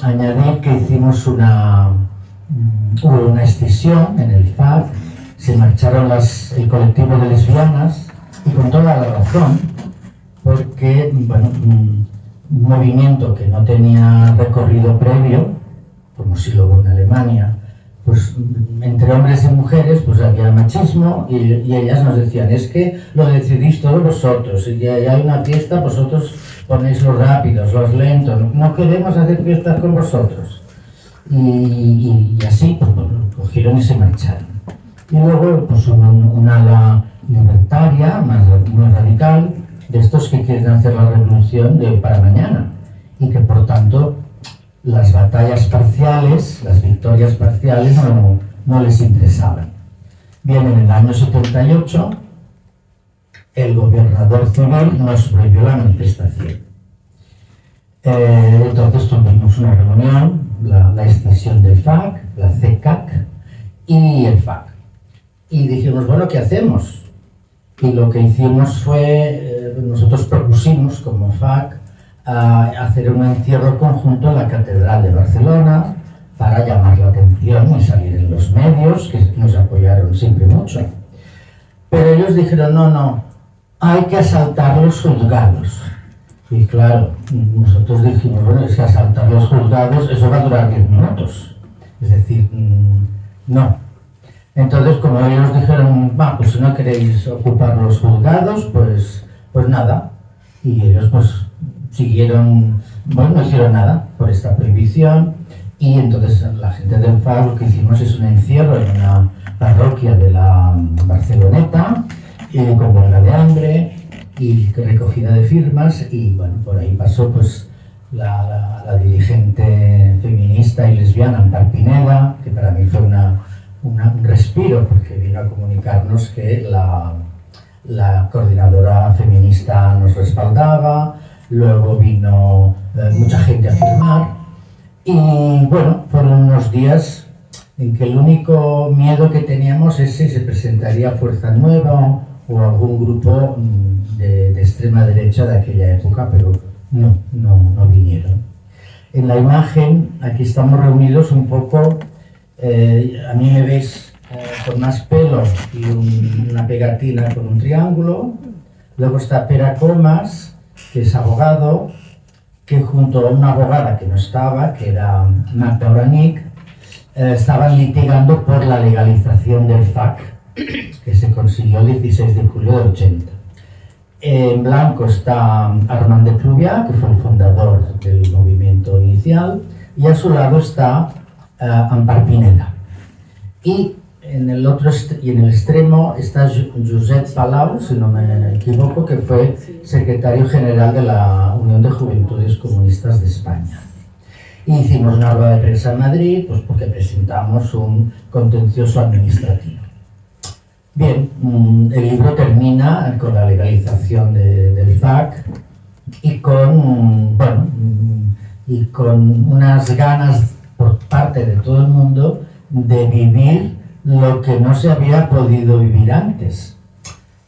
añadir que hicimos hubo una escisión en el FAC, se marcharon el colectivo de lesbianas, y con toda la razón, porque bueno, un movimiento que no tenía recorrido previo, como si lo hubo en Alemania, pues entre hombres y mujeres pues había machismo y ellas nos decían, es que lo decidís todos vosotros, y hay una fiesta, vosotros ponéis los rápidos, los lentos, no queremos hacer fiestas con vosotros. Y así, pues bueno, cogieron y se marcharon. Y luego pues hubo un ala libertaria, más radical, de estos que quieren hacer la revolución para mañana, y que por tanto las batallas parciales, las victorias parciales no les interesaban. Bien, en el año 78, el gobernador civil nos prohibió la manifestación. Entonces tuvimos una reunión, la extinción del FAC, la CECAC y el FAC. Y dijimos, bueno, ¿qué hacemos? Y lo que hicimos fue, nosotros propusimos como FAC hacer un encierro conjunto en la Catedral de Barcelona para llamar la atención y salir en los medios, que nos apoyaron siempre mucho. Pero ellos dijeron, no, hay que asaltar los juzgados. Y claro, nosotros dijimos, bueno, es que asaltar los juzgados, eso va a durar 10 minutos. Es decir, no. Entonces, como ellos dijeron, pues si no queréis ocupar los juzgados, pues nada. Y ellos pues siguieron, bueno, no hicieron nada por esta prohibición. Y entonces la gente del FAC lo que hicimos es un encierro en una parroquia de la Barceloneta, con huelga de hambre y recogida de firmas. Y bueno, por ahí pasó pues la dirigente feminista y lesbiana Ampar Pineda, que para mí fue un respiro, porque vino a comunicarnos que la coordinadora feminista nos respaldaba, luego vino mucha gente a firmar, y bueno, fueron unos días en que el único miedo que teníamos es si se presentaría Fuerza Nueva o algún grupo de extrema derecha de aquella época, pero no vinieron. En la imagen, aquí estamos reunidos un poco. A mí me veis con más pelo y una pegatina con un triángulo. Luego está Pere Comas, que es abogado, que junto a una abogada que no estaba, que era Marta Oranic, estaban litigando por la legalización del FAC, que se consiguió el 16 de julio del 80. En blanco está Armand de Fluvià, que fue el fundador del movimiento inicial, y a su lado está Ampar Pineda. Y en el extremo está Josep Palau, si no me equivoco, que fue secretario general de la Unión de Juventudes Comunistas de España. Y hicimos una rueda de prensa en Madrid, pues porque presentamos un contencioso administrativo. Bien, el libro termina con la legalización del FAC y con unas ganas por parte de todo el mundo de vivir lo que no se había podido vivir antes.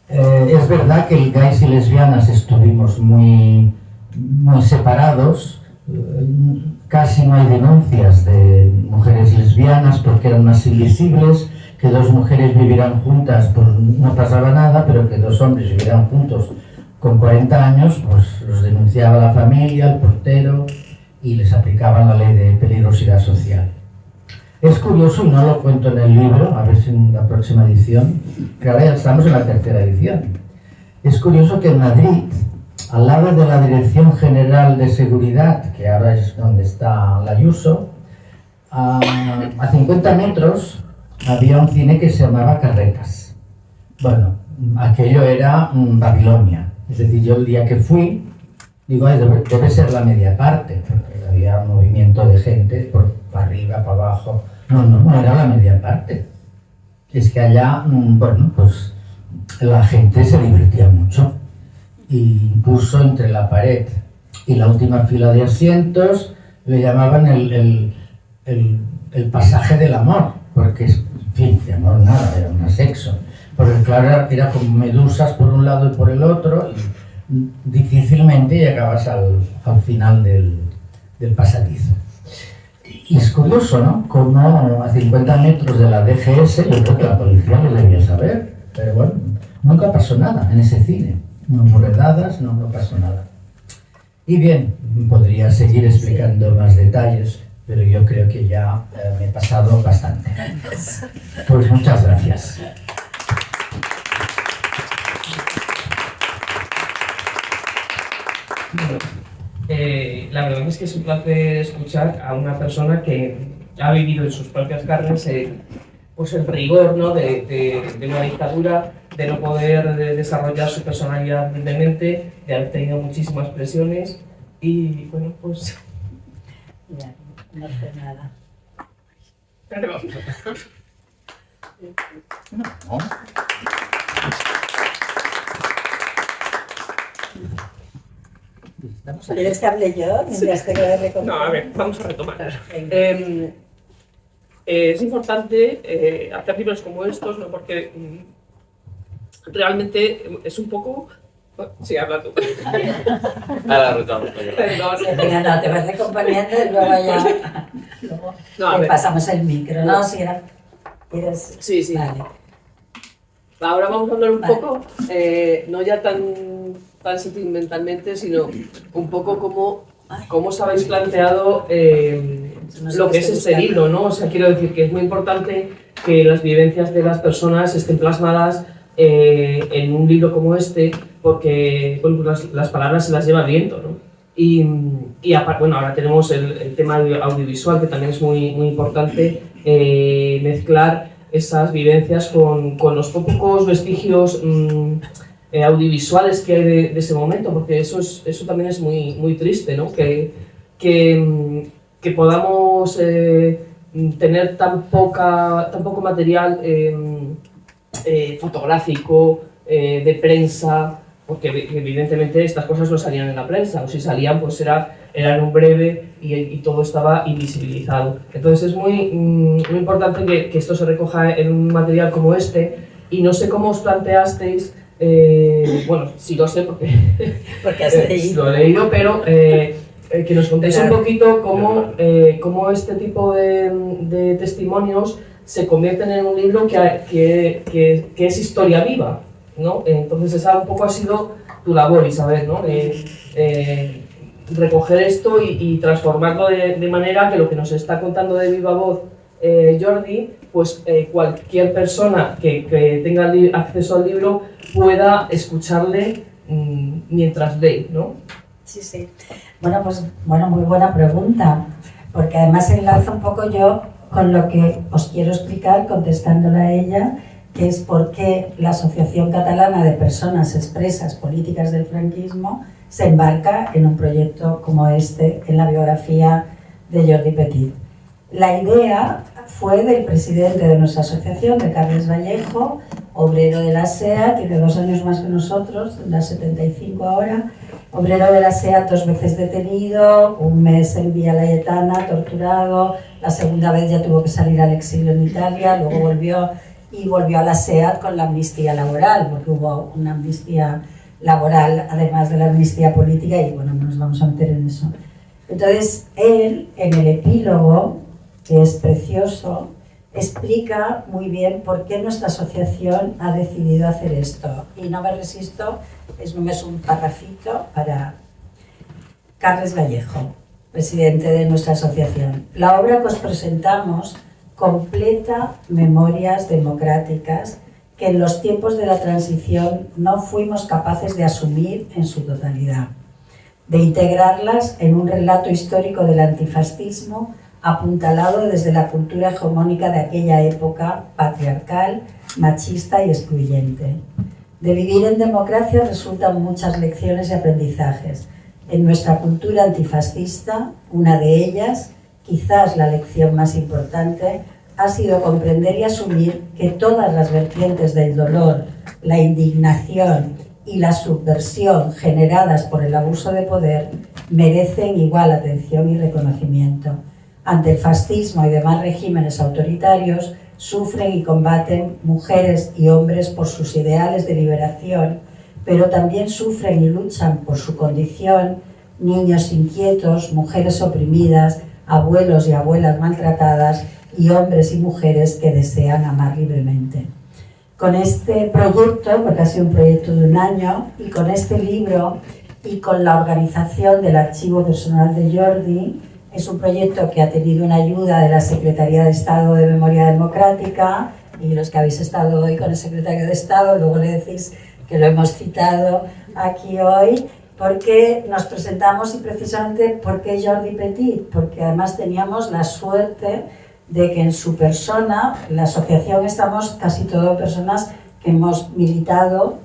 Es verdad que gays y lesbianas estuvimos muy separados. casi no hay denuncias de mujeres lesbianas porque eran más invisibles, que dos mujeres vivieran juntas pues no pasaba nada, pero que dos hombres vivieran juntos con 40 años, pues los denunciaba la familia, el portero, y les aplicaban la ley de peligrosidad social. Es curioso, y no lo cuento en el libro, a ver si en la próxima edición, que ahora ya estamos en la tercera edición. Es curioso que en Madrid, al lado de la Dirección General de Seguridad, que ahora es donde está la Ayuso, a 50 metros había un cine que se llamaba Carretas. Bueno, aquello era Babilonia. Es decir, yo el día que fui, digo, debe ser la media parte, porque había un movimiento de gente por arriba, para abajo. No era la media parte. Es que allá, bueno, pues la gente se divertía mucho. Y incluso entre la pared y la última fila de asientos le llamaban el pasaje del amor, porque, en fin, de amor nada, era un sexo. Porque claro, era como medusas por un lado y por el otro, y difícilmente llegabas al final del pasadizo. Y es curioso, ¿no? Como a 50 metros de la DGS, yo creo que la policía lo debía saber, pero bueno, nunca pasó nada en ese cine. No hubo redadas, no pasó nada. Y bien, podría seguir explicando más detalles, pero yo creo que ya me he pasado bastante. Pues muchas gracias. La verdad es que es un placer escuchar a una persona que ha vivido en sus propias carnes pues el rigor, ¿no? de una dictadura, de no poder desarrollar su personalidad libremente, de haber tenido muchísimas presiones y bueno, pues... Ya, no sé nada. ¿Quieres que hable yo? Mientras te quedas de No, a ver, vamos a retomar. Es importante hacer libros como estos, ¿no? Porque realmente es un poco... Sí, habla tú. Ahora retomamos. Perdón. Venga, no, te vas acompañando y luego ya... Luego le pasamos el micro, ¿no? Si era... ¿Quieres? Sí. Vale. Ahora vamos a hablar un poco, no ya tan sentimentalmente, sino un poco cómo os habéis planteado lo que es este libro, ¿no? O sea, quiero decir que es muy importante que las vivencias de las personas estén plasmadas en un libro como este, porque bueno, pues las palabras se las lleva el viento, ¿no? Y bueno, ahora tenemos el tema audiovisual, que también es muy importante, mezclar esas vivencias con los pocos vestigios audiovisuales que hay de ese momento, porque eso también es muy triste, ¿no? Que podamos tener tan poco material fotográfico, de prensa, porque evidentemente estas cosas no salían en la prensa, o si salían pues era en un breve y todo estaba invisibilizado. Entonces es muy importante que esto se recoja en un material como este, y no sé cómo os planteasteis, bueno, sí lo sé porque has leído. lo he leído, pero que nos contéis un poquito cómo este tipo de testimonios se convierten en un libro que es historia viva, ¿no? Entonces esa un poco ha sido tu labor, Isabel, ¿no? Recoger esto y transformarlo de manera que lo que nos está contando de viva voz Jordi, pues cualquier persona que tenga acceso al libro pueda escucharle mientras lee, ¿no? Sí. Bueno, pues muy buena pregunta, porque además enlaza un poco yo con lo que os quiero explicar contestándole a ella, que es por qué la Asociación Catalana de Personas Expresas Políticas del Franquismo se embarca en un proyecto como este, en la biografía de Jordi Petit. La idea fue del presidente de nuestra asociación, de Carles Vallejo, obrero de la SEA, tiene 2 años más que nosotros, tendrá 75 ahora, obrero de la SEA 2 veces detenido, 1 mes en Villa Laietana, torturado, la segunda vez ya tuvo que salir al exilio en Italia, luego volvió a la SEAT con la amnistía laboral, porque hubo una amnistía laboral además de la amnistía política, y bueno, no nos vamos a meter en eso. Entonces, él, en el epílogo, que es precioso, explica muy bien por qué nuestra asociación ha decidido hacer esto. Y no me resisto, es només un parrafito para Carles Vallejo, presidente de nuestra asociación. La obra que os presentamos completa memorias democráticas que en los tiempos de la transición no fuimos capaces de asumir en su totalidad, de integrarlas en un relato histórico del antifascismo apuntalado desde la cultura hegemónica de aquella época patriarcal, machista y excluyente. De vivir en democracia resultan muchas lecciones y aprendizajes. En nuestra cultura antifascista, una de ellas, quizás la lección más importante, ha sido comprender y asumir que todas las vertientes del dolor, la indignación y la subversión generadas por el abuso de poder merecen igual atención y reconocimiento. Ante el fascismo y demás regímenes autoritarios, sufren y combaten mujeres y hombres por sus ideales de liberación, pero también sufren y luchan por su condición niños inquietos, mujeres oprimidas, abuelos y abuelas maltratadas y hombres y mujeres que desean amar libremente. Con este proyecto, porque ha sido un proyecto de un año, y con este libro y con la organización del Archivo Personal de Jordi, es un proyecto que ha tenido una ayuda de la Secretaría de Estado de Memoria Democrática, y los que habéis estado hoy con el Secretario de Estado, luego le decís que lo hemos citado aquí hoy, porque nos presentamos y precisamente porque Jordi Petit, porque además teníamos la suerte de que en su persona, la asociación estamos casi todas personas que hemos militado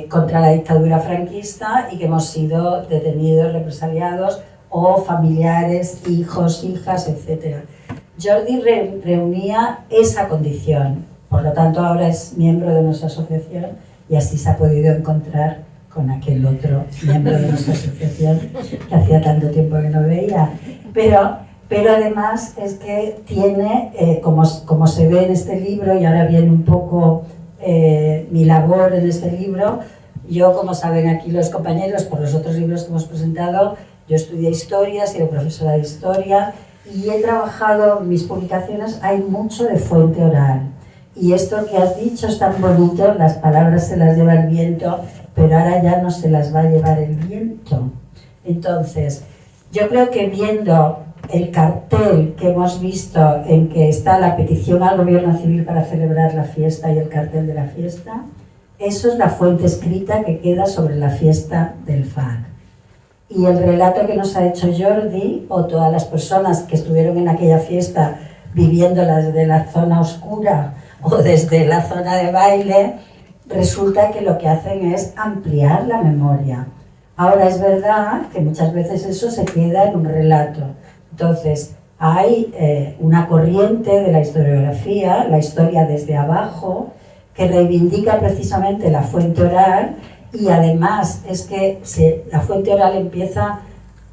contra la dictadura franquista y que hemos sido detenidos, represaliados o familiares, hijos, hijas, etc. Jordi reunía esa condición, por lo tanto ahora es miembro de nuestra asociación y así se ha podido encontrar con aquel otro miembro de nuestra asociación que hacía tanto tiempo que no veía. Pero además es que tiene, como se ve en este libro, y ahora viene un poco mi labor en este libro, yo, como saben aquí los compañeros, por los otros libros que hemos presentado, yo estudié historia, he sido profesora de historia y he trabajado, en mis publicaciones hay mucho de fuente oral. Y esto que has dicho es tan bonito, las palabras se las lleva el viento, pero ahora ya no se las va a llevar el viento. Entonces, yo creo que viendo el cartel que hemos visto en que está la petición al gobierno civil para celebrar la fiesta y el cartel de la fiesta, eso es la fuente escrita que queda sobre la fiesta del FAC. Y el relato que nos ha hecho Jordi, o todas las personas que estuvieron en aquella fiesta viviéndola desde la zona oscura o desde la zona de baile, resulta que lo que hacen es ampliar la memoria. Ahora es verdad que muchas veces eso se queda en un relato. Entonces, hay una corriente de la historiografía, la historia desde abajo, que reivindica precisamente la fuente oral, y además es que la fuente oral empieza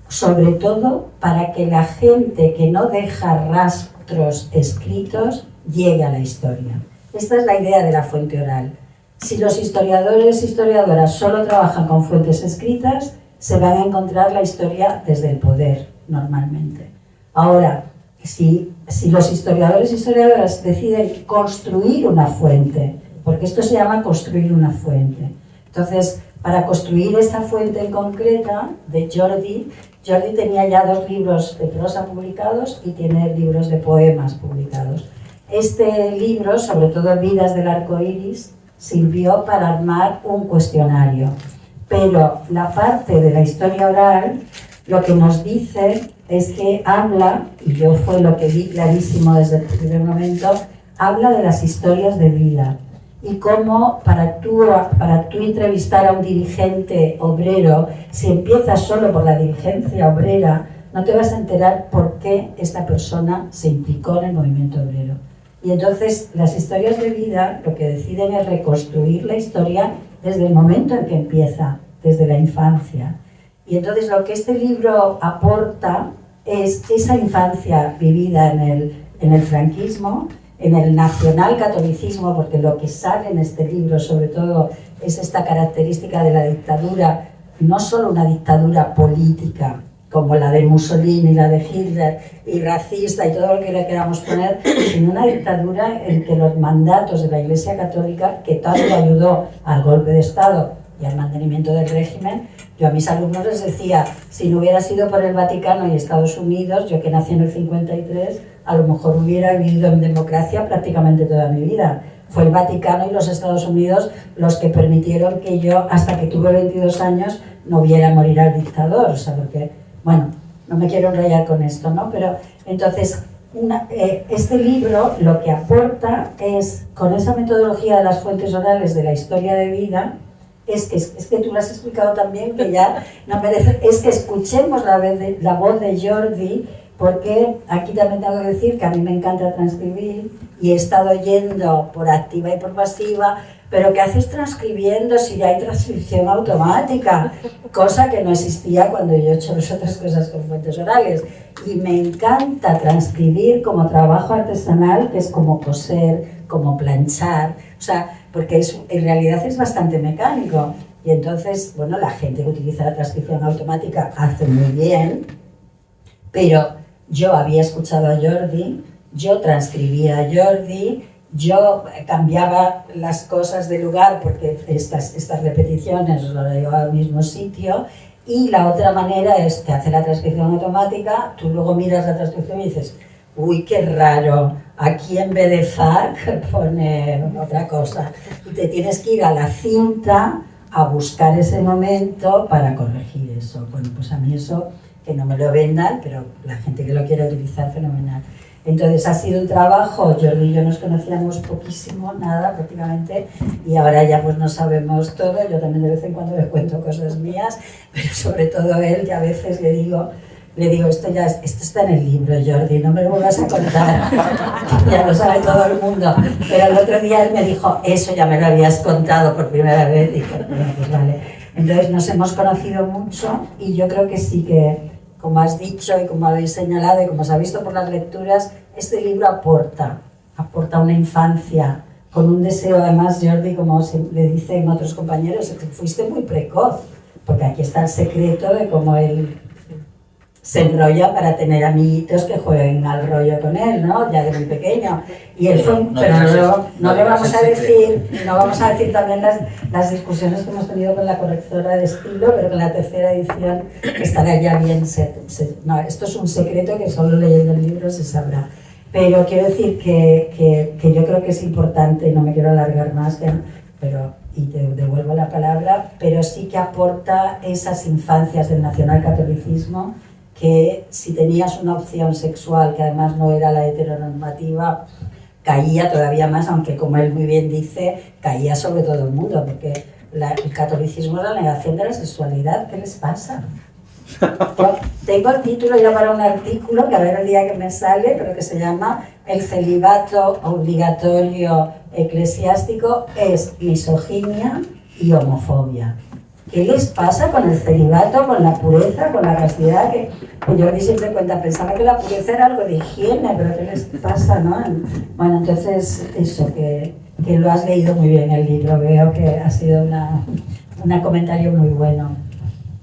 sobre todo para que la gente que no deja rastros escritos llegue a la historia. Esta es la idea de la fuente oral. Si los historiadores e historiadoras solo trabajan con fuentes escritas, se van a encontrar la historia desde el poder, normalmente. Ahora, si los historiadores e historiadoras deciden construir una fuente, porque esto se llama construir una fuente, entonces, para construir esta fuente en concreta de Jordi tenía ya 2 libros de prosa publicados y tiene libros de poemas publicados. Este libro, sobre todo Vidas del Arco Iris, sirvió para armar un cuestionario. Pero la parte de la historia oral, lo que nos dice es que habla, y yo fue lo que vi clarísimo desde el primer momento, habla de las historias de vida. Y cómo para tú entrevistar a un dirigente obrero, si empiezas solo por la dirigencia obrera, no te vas a enterar por qué esta persona se implicó en el movimiento obrero. Y entonces las historias de vida lo que deciden es reconstruir la historia desde el momento en que empieza, desde la infancia. Y entonces lo que este libro aporta es esa infancia vivida en el franquismo, en el nacionalcatolicismo, porque lo que sale en este libro sobre todo es esta característica de la dictadura, no solo una dictadura política, como la de Mussolini, la de Hitler, y racista y todo lo que le queramos poner, sino una dictadura en que los mandatos de la Iglesia Católica, que tanto ayudó al golpe de Estado y al mantenimiento del régimen, yo a mis alumnos les decía, si no hubiera sido por el Vaticano y Estados Unidos, yo que nací en el 53, a lo mejor hubiera vivido en democracia prácticamente toda mi vida. Fue el Vaticano y los Estados Unidos los que permitieron que yo, hasta que tuve 22 años, no viera morir al dictador, o sea, porque... Bueno, no me quiero enrollar con esto, ¿no? Pero entonces, este libro lo que aporta es, con esa metodología de las fuentes orales de la historia de vida, es que tú lo has explicado también, que ya no merece, es que escuchemos la voz de Jordi, porque aquí también tengo que decir que a mí me encanta transcribir y he estado yendo por activa y por pasiva, pero ¿qué haces transcribiendo si ya hay transcripción automática? Cosa que no existía cuando yo he hecho las otras cosas con fuentes orales. Y me encanta transcribir como trabajo artesanal, que es como coser, como planchar, o sea, porque en realidad es bastante mecánico. Y entonces, bueno, la gente que utiliza la transcripción automática hace muy bien, pero yo había escuchado a Jordi, yo transcribía a Jordi, yo cambiaba las cosas de lugar porque estas repeticiones las llevaba al mismo sitio, y la otra manera es que hace la transcripción automática, tú luego miras la transcripción y dices, uy, qué raro, aquí en vez de FAC pone otra cosa, y te tienes que ir a la cinta a buscar ese momento para corregir eso. Bueno, pues a mí eso, que no me lo vendan, pero la gente que lo quiere utilizar, fenomenal. Entonces ha sido un trabajo, Jordi y yo nos conocíamos poquísimo, nada prácticamente, y ahora ya pues no sabemos todo. Yo también de vez en cuando le cuento cosas mías, pero sobre todo él, que a veces le digo esto está en el libro, Jordi, no me lo vuelvas a contar, ya lo sabe todo el mundo. Pero el otro día él me dijo, eso ya me lo habías contado por primera vez, y dije, bueno, pues vale. Entonces nos hemos conocido mucho, y yo creo que sí que, como has dicho y como habéis señalado y como se ha visto por las lecturas, este libro aporta una infancia con un deseo. Además, Jordi, como le dicen otros compañeros, que fuiste muy precoz, porque aquí está el secreto de cómo él se enrolla para tener amiguitos que jueguen al rollo con él, ¿no? Ya de muy pequeño. Y él fue, pero no le vamos a decir, no vamos a decir también las discusiones que hemos tenido con la correctora de estilo, pero que en la tercera edición estará ya bien. No, esto es un secreto que solo leyendo el libro se sabrá. Pero quiero decir que yo creo que es importante, y no me quiero alargar más, y te devuelvo la palabra, pero sí que aporta esas infancias del nacionalcatolicismo, que si tenías una opción sexual que además no era la heteronormativa, caía todavía más, aunque como él muy bien dice, caía sobre todo el mundo, porque el catolicismo es la negación de la sexualidad. ¿Qué les pasa? Yo tengo el título ya para un artículo, que a ver el día que me sale, pero que se llama El celibato obligatorio eclesiástico es misoginia y homofobia. ¿Qué les pasa con el celibato, con la pureza, con la castidad? Que Jordi siempre cuenta, pensaba que la pureza era algo de higiene, pero ¿qué les pasa, no? Bueno, entonces eso, que lo has leído muy bien el libro, veo que ha sido un comentario muy bueno.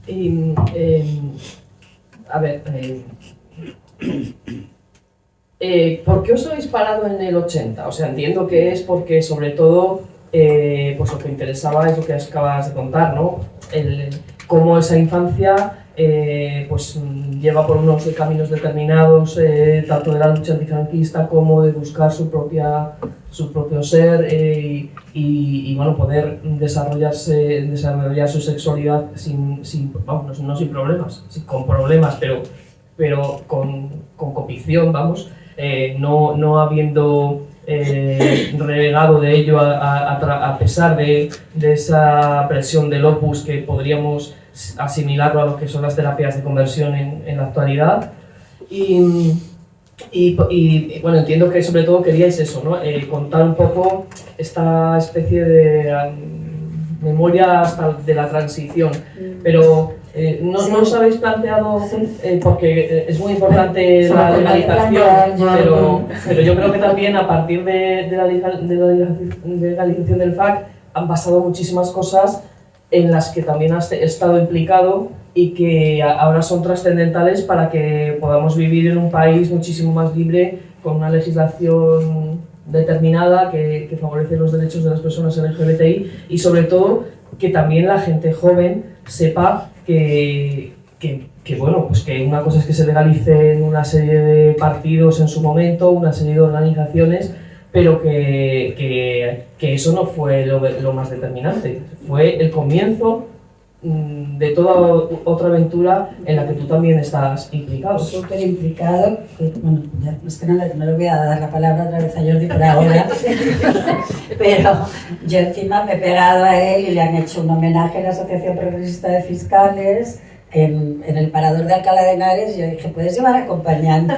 Y, a ver, ¿por qué os habéis parado en el 80? O sea, entiendo que es porque sobre todo pues lo que interesaba es lo que acabas de contar, ¿no? Cómo esa infancia pues lleva por unos caminos determinados, tanto de la lucha antifranquista como de buscar su propio ser y bueno, poder desarrollar su sexualidad no sin problemas, con problemas, pero con convicción, vamos, no habiendo renegado de ello a pesar de esa presión del opus, que podríamos asimilarlo a lo que son las terapias de conversión en la actualidad. Y bueno, entiendo que sobre todo queríais eso, ¿no? Contar un poco esta especie de memoria hasta de la transición, pero no os habéis planteado, porque es muy importante la legalización, pero yo creo que también a partir de la legalización del FAC han pasado muchísimas cosas en las que también has estado implicado y que ahora son trascendentales para que podamos vivir en un país muchísimo más libre, con una legislación determinada que favorece los derechos de las personas LGBTI y sobre todo que también la gente joven sepa que bueno, pues que una cosa es que se legalicen una serie de partidos en su momento, una serie de organizaciones, pero que eso no fue lo más determinante, fue el comienzo de toda otra aventura en la que tú también estás implicado. Súper implicado, bueno, es que no le voy a dar la palabra otra vez a Jordi por ahora, pero yo encima me he pegado a él y le han hecho un homenaje a la Asociación Progresista de Fiscales en el Parador de Alcalá de Henares. Yo dije, ¿puedes llevar acompañante?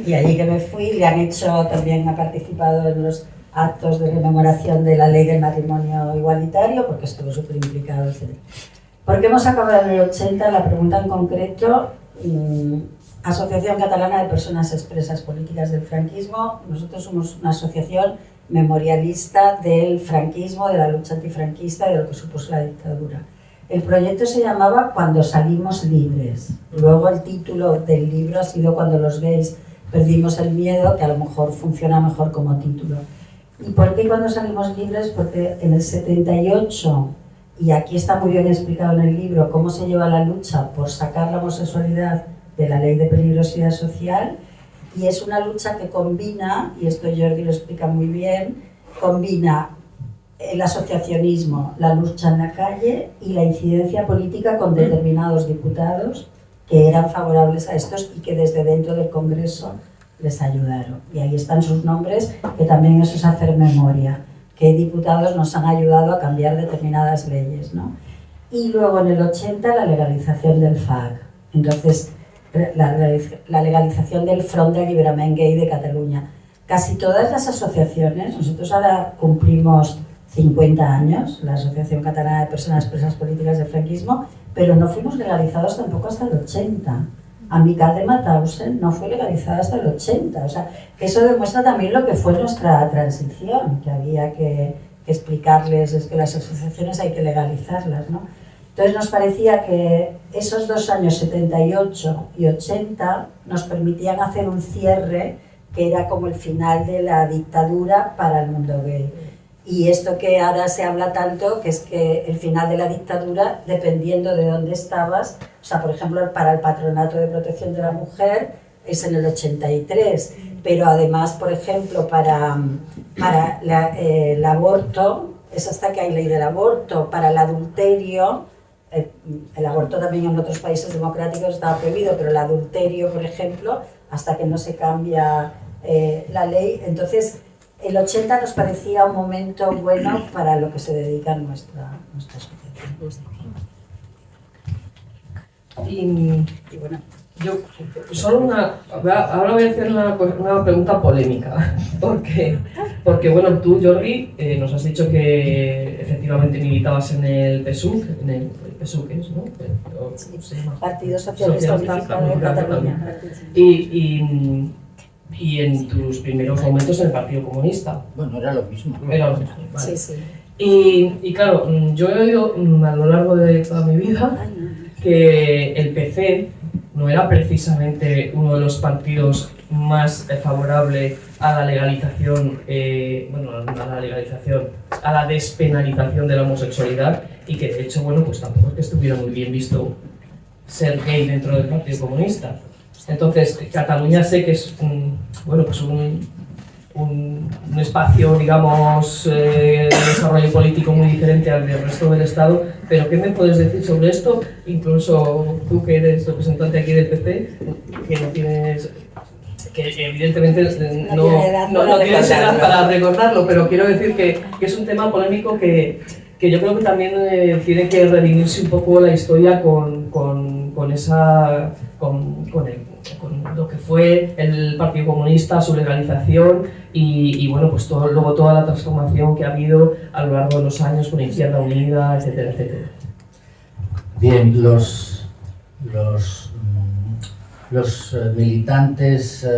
Y allí que me fui, le han hecho, también ha participado en los actos de rememoración de la ley del matrimonio igualitario, porque estuvo súper implicado, etc. ¿Por qué hemos acabado en el 80? La pregunta en concreto, Asociación Catalana de Personas Expresas Políticas del Franquismo. Nosotros somos una asociación memorialista del franquismo, de la lucha antifranquista y de lo que supuso la dictadura. El proyecto se llamaba Cuando salimos libres. Luego el título del libro ha sido Cuando los gays perdimos el miedo, que a lo mejor funciona mejor como título. ¿Y por qué Cuando salimos libres? Porque en el 78, y aquí está muy bien explicado en el libro cómo se lleva la lucha por sacar la homosexualidad de la ley de peligrosidad social, y es una lucha que combina, y esto Jordi lo explica muy bien, combina el asociacionismo, la lucha en la calle y la incidencia política con determinados diputados que eran favorables a estos y que desde dentro del Congreso les ayudaron. Y ahí están sus nombres, que también eso es hacer memoria, qué diputados nos han ayudado a cambiar determinadas leyes, ¿no? Y luego en el 80 la legalización del FAG. Entonces, la legalización del Front de Alliberament Gay de Cataluña. Casi todas las asociaciones, nosotros ahora cumplimos 50 años, la Asociación Catalana de Personas Expresas Políticas del Franquismo, pero no fuimos legalizados tampoco hasta el 80. Amical de Mauthausen no fue legalizada hasta el 80. O sea, que eso demuestra también lo que fue nuestra transición, que había que explicarles, es que las asociaciones hay que legalizarlas, ¿no? Entonces nos parecía que esos 2 años, 78 y 80, nos permitían hacer un cierre que era como el final de la dictadura para el mundo gay. Y esto que ahora se habla tanto, que es que el final de la dictadura, dependiendo de dónde estabas, o sea, por ejemplo, para el Patronato de Protección de la Mujer es en el 83, pero además, por ejemplo, para el aborto, es hasta que hay ley del aborto, para el adulterio, el aborto también en otros países democráticos estaba prohibido, pero el adulterio, por ejemplo, hasta que no se cambia la ley. Entonces, el 80 nos parecía un momento bueno para lo que se dedica nuestra asociación. Y bueno, yo solo ahora voy a hacer una pregunta polémica, porque bueno, tú, Jordi, nos has dicho que efectivamente militabas en el PSUC, ¿es, no? Sí, Partido Socialista Unificado de Cataluña. Y en tus primeros momentos en el Partido Comunista. Bueno, era lo mismo. Era lo mismo, vale. Sí, sí. Y claro, yo he oído a lo largo de toda mi vida que el PC no era precisamente uno de los partidos más favorables a la legalización, a la despenalización de la homosexualidad, y que de hecho, bueno, pues tampoco es que estuviera muy bien visto ser gay dentro del Partido Comunista. Entonces, Cataluña sé que es un espacio, digamos, de desarrollo político muy diferente al del resto del Estado, pero ¿qué me puedes decir sobre esto? Incluso tú, que eres representante aquí del PP, que no tienes, que evidentemente no tienes edad para recordarlo, pero quiero decir que es un tema polémico que yo creo que también tiene que redimirse un poco la historia con lo que fue el Partido Comunista, su legalización y bueno, pues luego toda la transformación que ha habido a lo largo de los años con Izquierda Unida, etcétera, etcétera. Bien, los militantes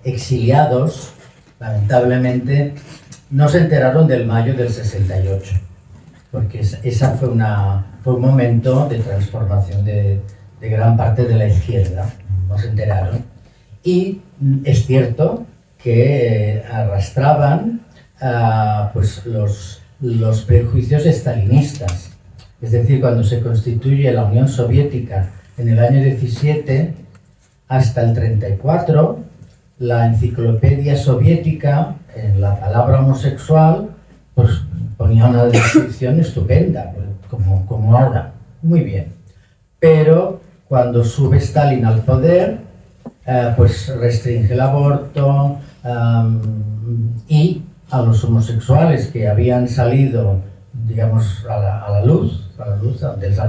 exiliados, lamentablemente, no se enteraron del mayo del 68. porque esa fue un momento de transformación de gran parte de la izquierda, no se enteraron. Y es cierto que arrastraban pues los prejuicios estalinistas. Es decir, cuando se constituye la Unión Soviética en el año 17, hasta el 34, la enciclopedia soviética, en la palabra homosexual, pues ponía una descripción estupenda, como ahora. Muy bien. Pero cuando sube Stalin al poder, pues restringe el aborto y a los homosexuales que habían salido, digamos, a la luz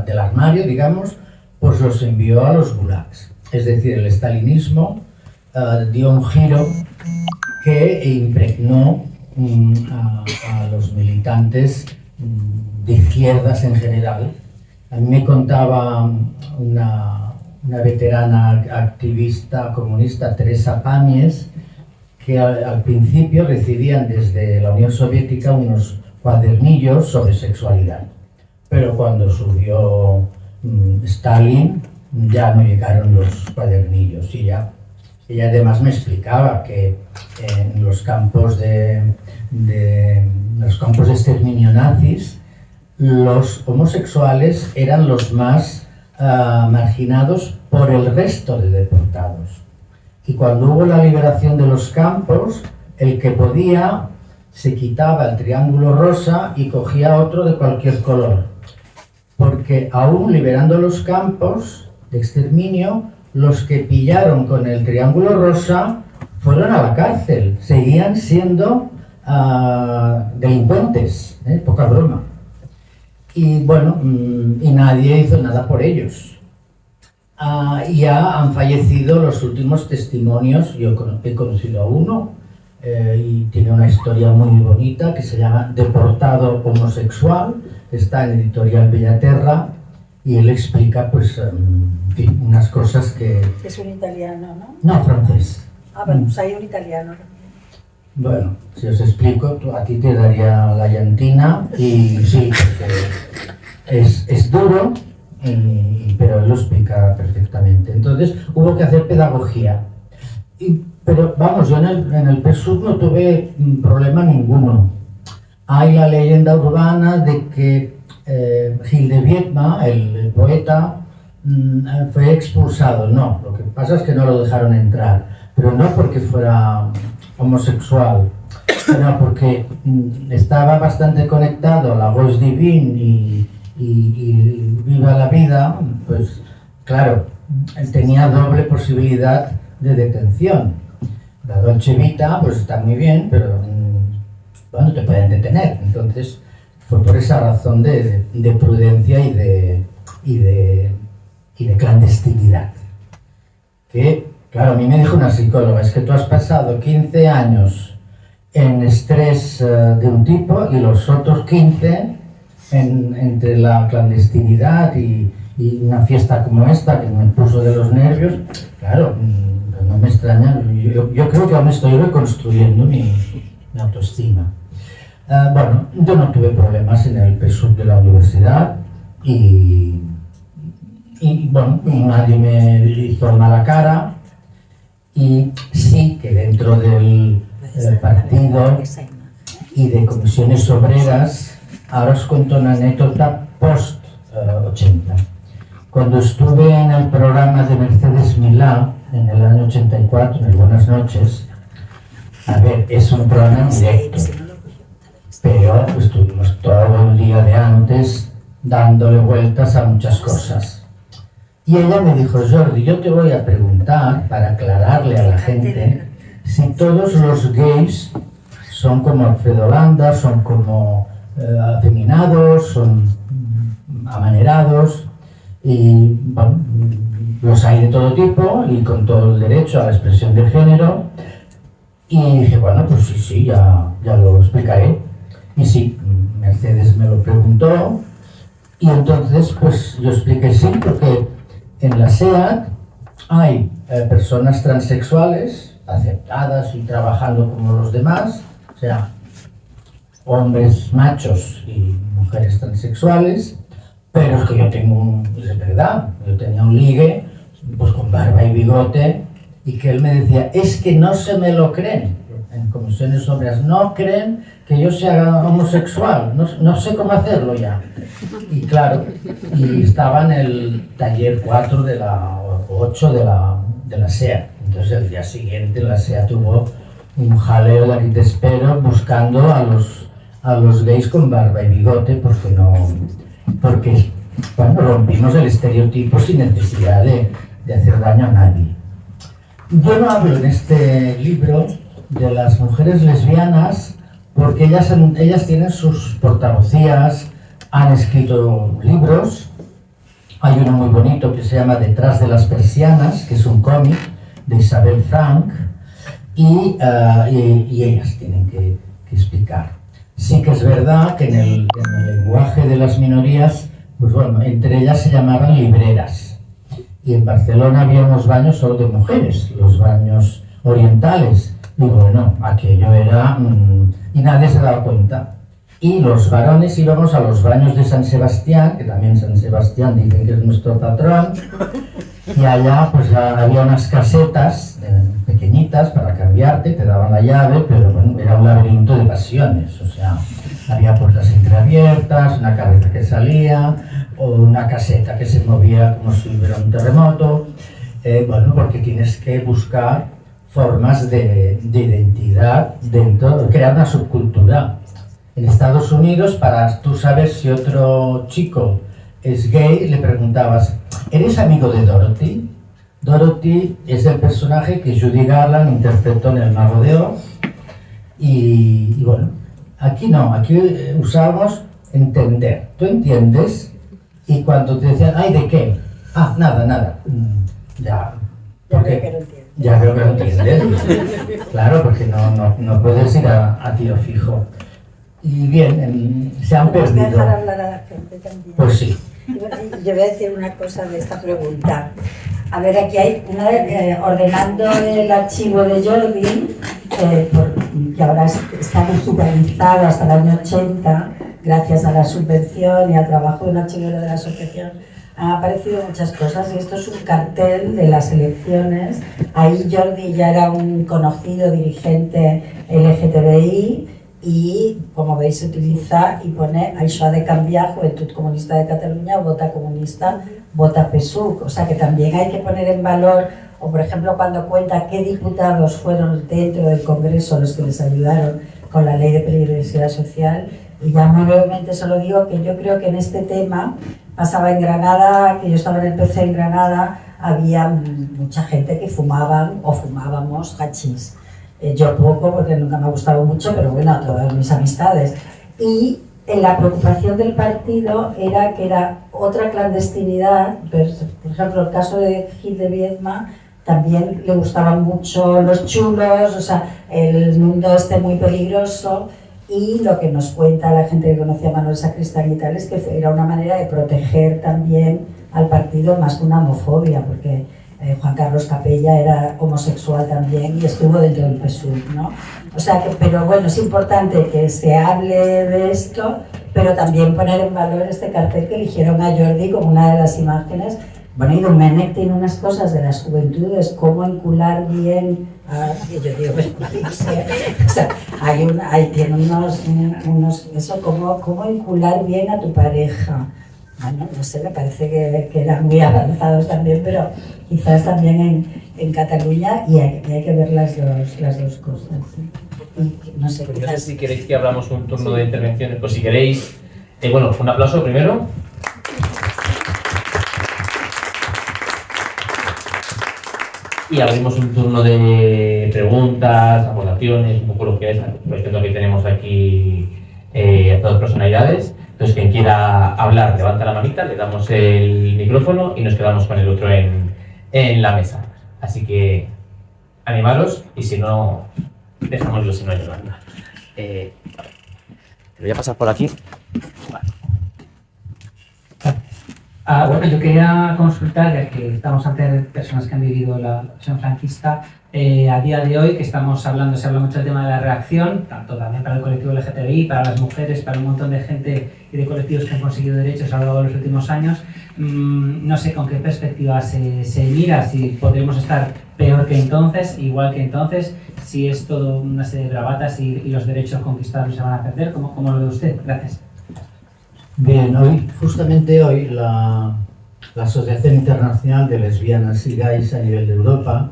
del armario, digamos, pues los envió a los gulags. Es decir, el stalinismo dio un giro que impregnó a los militantes de izquierdas en general. A mí me contaba una veterana activista comunista, Teresa Pamies, que al principio recibían desde la Unión Soviética unos cuadernillos sobre sexualidad. Pero cuando subió Stalin, ya no llegaron los cuadernillos. Y ella además me explicaba que en los campos de exterminio nazis, los homosexuales eran los más marginados por el resto de deportados. Y cuando hubo la liberación de los campos, el que podía se quitaba el triángulo rosa y cogía otro de cualquier color. Porque aún liberando los campos de exterminio, los que pillaron con el triángulo rosa fueron a la cárcel. Seguían siendo delincuentes, poca broma. Y bueno, y nadie hizo nada por ellos. Ya han fallecido los últimos testimonios. Yo he conocido a uno y tiene una historia muy bonita que se llama Deportado homosexual. Está en Editorial Bellaterra y él explica, pues, en fin, unas cosas que... Es un italiano, ¿no? No, francés. Bueno, pues hay un italiano. Bueno, si os explico, a ti te daría la llantina y sí, porque es duro, pero él lo explica perfectamente. Entonces hubo que hacer pedagogía. Pero vamos, yo en el PSUV no tuve problema ninguno. Hay la leyenda urbana de que Gil de Viedma, el poeta, fue expulsado. No, lo que pasa es que no lo dejaron entrar, pero no porque fuera homosexual, sino porque estaba bastante conectado a la voz divina y viva la vida. Pues claro, él tenía doble posibilidad de detención. La Dolce Vita pues está muy bien, pero bueno, te pueden detener. Entonces fue por esa razón de prudencia y de clandestinidad. Que, claro, a mí me dijo una psicóloga, es que tú has pasado 15 años en estrés de un tipo y los otros 15 entre la clandestinidad y una fiesta como esta que me puso de los nervios. Claro, no me extraña, yo creo que aún estoy reconstruyendo mi autoestima. Bueno, yo no tuve problemas en el PSUV de la universidad y bueno, nadie me hizo mala cara. Y sí que dentro del partido y de comisiones obreras, ahora os cuento una anécdota post-80. Cuando estuve en el programa de Mercedes Milá, en el año 84, en el Buenas Noches, a ver, es un programa en directo, pero estuvimos todo el día de antes dándole vueltas a muchas cosas. Y ella me dijo, Jordi, yo te voy a preguntar, para aclararle a la gente, si todos los gays son como Alfredo Landa, son como afeminados, son amanerados, y bueno, los hay de todo tipo y con todo el derecho a la expresión del género. Y dije, bueno, pues sí, ya lo explicaré. Y sí, Mercedes me lo preguntó y entonces pues yo expliqué sí, porque en la SEAT hay personas transexuales aceptadas y trabajando como los demás, o sea, hombres machos y mujeres transexuales, pero es que yo tengo es verdad, yo tenía un ligue pues con barba y bigote y que él me decía, es que no se me lo creen, en comisiones obreras, no creen que yo sea homosexual, no sé cómo hacerlo ya. Y claro, y estaba en el taller 4 de la 8 de la SEA. Entonces el día siguiente la SEA tuvo un jaleo de aquí te espero buscando a los gays con barba y bigote porque bueno, rompimos el estereotipo sin necesidad de hacer daño a nadie. Yo no hablo en este libro de las mujeres lesbianas porque ellas tienen sus portavocías, han escrito libros. Hay uno muy bonito que se llama Detrás de las persianas, que es un cómic de Isabel Frank, y ellas tienen que explicar. Sí que es verdad que en el lenguaje de las minorías, pues bueno, entre ellas se llamaban libreras. Y en Barcelona había unos baños solo de mujeres, los baños orientales. Y bueno, aquello era... y nadie se daba cuenta. Y los varones íbamos a los baños de San Sebastián, que también San Sebastián dicen que es nuestro patrón, y allá pues había unas casetas pequeñitas para cambiarte, te daban la llave, pero bueno, era un laberinto de pasiones, o sea, había puertas entreabiertas, una carreta que salía, o una caseta que se movía como si hubiera un terremoto, bueno, porque tienes que buscar formas de identidad dentro, crear una subcultura. En Estados Unidos, para tú saber si otro chico es gay, le preguntabas, ¿eres amigo de Dorothy? Dorothy es el personaje que Judy Garland interpretó en El Mago de Oz. Y bueno, aquí no, aquí usábamos entender. Tú entiendes y cuando te decían, ay, ¿de qué? Ah, nada. Ya. Porque, ya creo que lo entiendes. Claro, porque no puedes ir a tiro fijo. Y bien, se han perdido. dejar hablar a la gente también? Pues sí. Yo voy a decir una cosa de esta pregunta. A ver, aquí hay ordenando el archivo de Jordi, que ahora está digitalizado hasta el año 80, gracias a la subvención y al trabajo de un archivero de la asociación. Han aparecido muchas cosas y esto es un cartel de las elecciones. Ahí Jordi ya era un conocido dirigente LGTBI y, como veis, se utiliza y pone Això ha de canviar, Juventud Comunista de Cataluña, Vota Comunista, Vota PSUC. O sea que también hay que poner en valor, o por ejemplo cuando cuenta qué diputados fueron dentro del Congreso los que les ayudaron con la ley de peligrosidad social. Y ya muy brevemente solo digo que yo creo que en este tema pasaba en Granada, que yo estaba en el PC en Granada, había mucha gente que fumaban o fumábamos hachís. Yo poco, porque nunca me ha gustado mucho, pero bueno, todas mis amistades. Y la preocupación del partido era que era otra clandestinidad. Por ejemplo, el caso de Gil de Viedma, también le gustaban mucho los chulos, o sea, el mundo este muy peligroso. Y lo que nos cuenta la gente que conocía a Manuel Sacristán y tal es que era una manera de proteger también al partido más que una homofobia, porque Juan Carlos Capella era homosexual también y estuvo dentro del PSUV, ¿no? O sea que, pero bueno, es importante que se hable de esto, pero también poner en valor este cartel que eligieron a Jordi como una de las imágenes. Bueno, y Domènech tiene unas cosas de las juventudes, cómo encular bien a... Yo digo, no sé, o sea, tiene unos eso, cómo encular bien a tu pareja. Bueno, no sé, me parece que eran muy avanzados también, pero quizás también en Cataluña, y hay que ver las dos cosas. ¿Sí? Y, no sé, pues quizás... no sé si queréis que abramos un turno de intervenciones, pues si queréis, bueno, un aplauso primero. Y abrimos un turno de preguntas, aportaciones, un poco lo que es, aprovechando que tenemos aquí a todas personalidades. Entonces, quien quiera hablar, levanta la manita, le damos el micrófono y nos quedamos con el otro en la mesa. Así que, animaros, y si no, dejámoslo si no hay Yolanda. Te voy a pasar por aquí. Vale. Bueno, yo quería consultar, ya que estamos ante personas que han vivido la opresión franquista, a día de hoy que estamos hablando, se habla mucho del tema de la reacción, tanto también para el colectivo LGTBI, para las mujeres, para un montón de gente y de colectivos que han conseguido derechos a lo largo de los últimos años. No sé con qué perspectiva se mira, si podremos estar peor que entonces, igual que entonces, si es todo una serie de bravatas y los derechos conquistados se van a perder. ¿Cómo lo ve usted? Gracias. Bien, justamente hoy, la Asociación Internacional de Lesbianas y Gays a nivel de Europa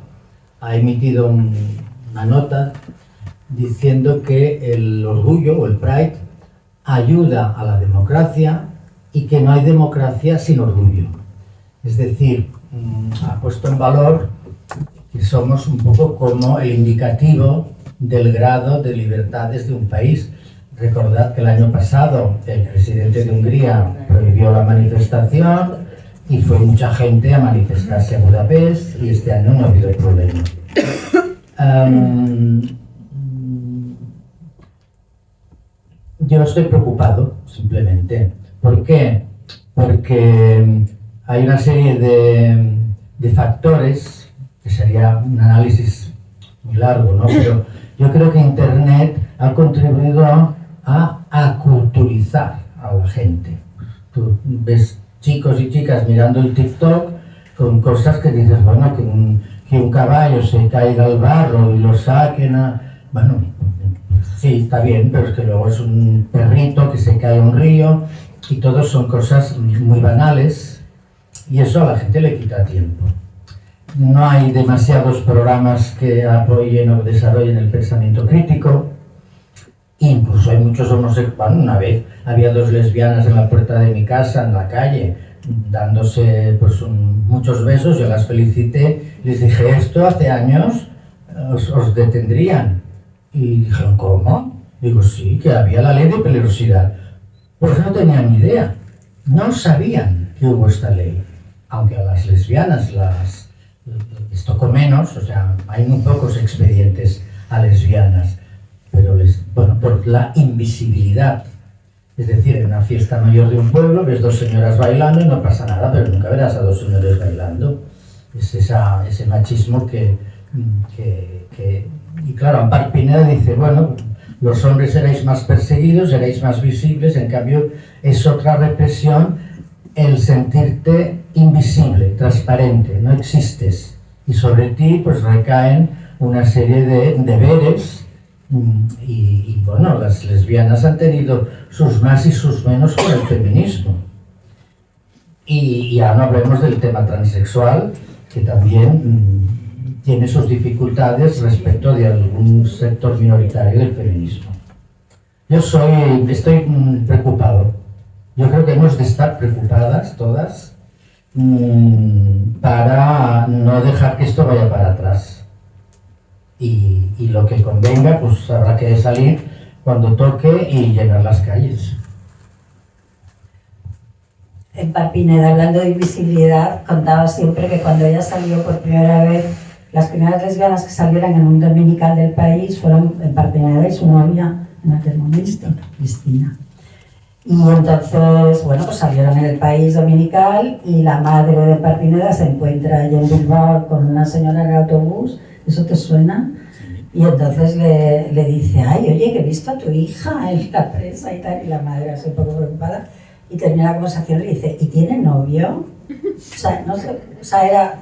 ha emitido una nota diciendo que el orgullo o el Pride ayuda a la democracia y que no hay democracia sin orgullo. Es decir, ha puesto en valor que somos un poco como el indicativo del grado de libertades de un país. Recordad que el año pasado el presidente de Hungría prohibió la manifestación y fue mucha gente a manifestarse a Budapest y este año no ha habido problema. Yo estoy preocupado, simplemente. ¿Por qué? Porque hay una serie de factores, que sería un análisis muy largo, ¿no? Pero yo creo que Internet ha contribuido a aculturizar a la gente. Tú ves chicos y chicas mirando el TikTok con cosas que dices, bueno, que un caballo se caiga al barro y lo saquen a... Bueno, sí, está bien, pero es que luego es un perrito que se cae a un río y todo son cosas muy banales y eso a la gente le quita tiempo. No hay demasiados programas que apoyen o desarrollen el pensamiento crítico. Incluso hay muchos homosexuales. Una vez había 2 lesbianas en la puerta de mi casa, en la calle, dándose pues, muchos besos. Yo las felicité, les dije, esto hace años os detendrían. Y dijeron, ¿cómo? Digo, sí, que había la ley de peligrosidad. Pues no tenían ni idea, no sabían que hubo esta ley. Aunque a las lesbianas les tocó menos, o sea, hay muy pocos expedientes a lesbianas. Pero bueno, por la invisibilidad. Es decir, en una fiesta mayor de un pueblo ves 2 señoras bailando y no pasa nada, pero nunca verás a 2 señores bailando. Es ese machismo y claro, Ampar Pineda dice, bueno, los hombres seréis más perseguidos, seréis más visibles, en cambio es otra represión el sentirte invisible, transparente, no existes. Y sobre ti pues recaen una serie de deberes. Y bueno, las lesbianas han tenido sus más y sus menos con el feminismo. Y ya no hablemos del tema transexual, que también tiene sus dificultades respecto de algún sector minoritario del feminismo. Estoy preocupado. Yo creo que hemos de estar preocupadas todas para no dejar que esto vaya para atrás. Y lo que convenga, pues habrá que salir cuando toque y llenar las calles. Ampar Pineda, hablando de invisibilidad, contaba siempre que cuando ella salió por primera vez, las primeras lesbianas que salieron en un dominical del país fueron Ampar Pineda y su novia en aquel momento, Cristina. Y entonces, bueno, pues salieron en el país dominical y la madre de Ampar Pineda se encuentra allí en Bilbao con una señora en el autobús. ¿Eso te suena? Y entonces le dice, ay, oye, que he visto a tu hija en la prensa y tal, y la madre así un poco preocupada, y termina la conversación y le dice, ¿y tiene novio? O sea, no sé, o sea,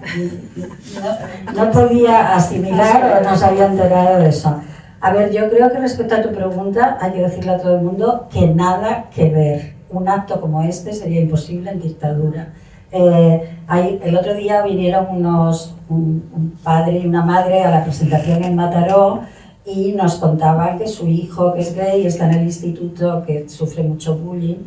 no podía asimilar o no se había enterado de eso. A ver, yo creo que respecto a tu pregunta, hay que decirle a todo el mundo que nada que ver. Un acto como este sería imposible en dictadura. El otro día vinieron un padre y una madre a la presentación en Mataró y nos contaban que su hijo, que es gay, está en el instituto, que sufre mucho bullying,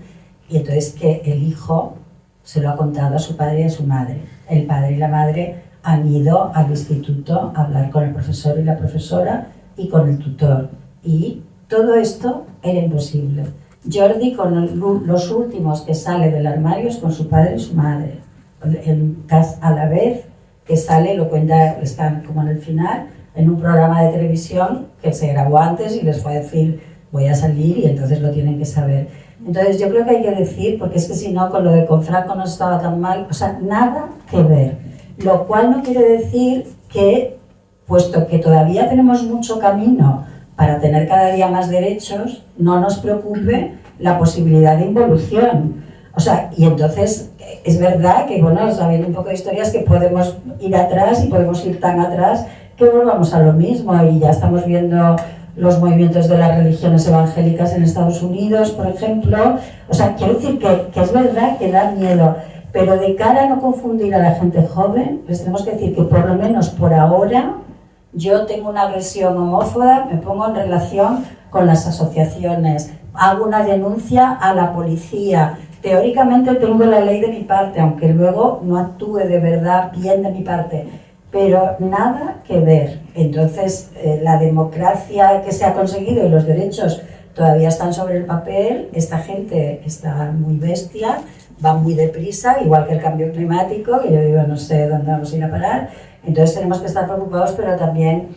y entonces que el hijo se lo ha contado a su padre y a su madre. El padre y la madre han ido al instituto a hablar con el profesor y la profesora y con el tutor. Y todo esto era imposible. Jordi, con los últimos que sale del armario, es con su padre y su madre. A la vez que sale, lo cuenta, están como en el final, en un programa de televisión que se grabó antes y les fue a decir, voy a salir, y entonces lo tienen que saber. Entonces yo creo que hay que decir, porque es que si no, con lo de con Franco no estaba tan mal, o sea, nada que ver. Lo cual no quiere decir que, puesto que todavía tenemos mucho camino para tener cada día más derechos, no nos preocupe la posibilidad de involución. O sea, y entonces es verdad que, bueno, sabiendo un poco de historias, que podemos ir atrás y podemos ir tan atrás que volvamos a lo mismo, y ya estamos viendo los movimientos de las religiones evangélicas en Estados Unidos, por ejemplo. O sea, quiero decir que es verdad que da miedo, pero de cara a no confundir a la gente joven, les tenemos que decir que por lo menos por ahora yo tengo una agresión homófoba, me pongo en relación con las asociaciones, hago una denuncia a la policía, teóricamente tengo la ley de mi parte, aunque luego no actúe de verdad bien de mi parte, pero nada que ver. Entonces, la democracia que se ha conseguido y los derechos todavía están sobre el papel, esta gente está muy bestia, va muy deprisa, igual que el cambio climático, que yo digo, no sé dónde vamos a ir a parar. Entonces tenemos que estar preocupados, pero también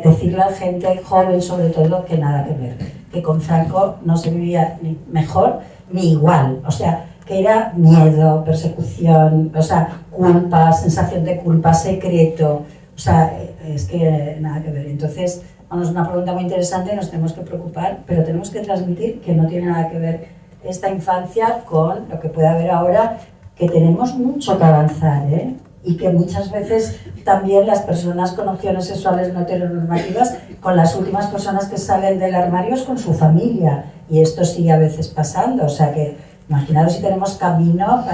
decirle a la gente joven, sobre todo, que nada que ver, que con Franco no se vivía ni mejor ni igual, o sea, que era miedo, persecución, o sea, culpa, sensación de culpa, secreto, o sea, es que nada que ver. Entonces, bueno, es una pregunta muy interesante y nos tenemos que preocupar, pero tenemos que transmitir que no tiene nada que ver esta infancia con lo que puede haber ahora, que tenemos mucho que avanzar, ¿eh? Y que muchas veces también las personas con opciones sexuales no heteronormativas, con las últimas personas que salen del armario es con su familia, y esto sigue a veces pasando. O sea que imaginaros si tenemos camino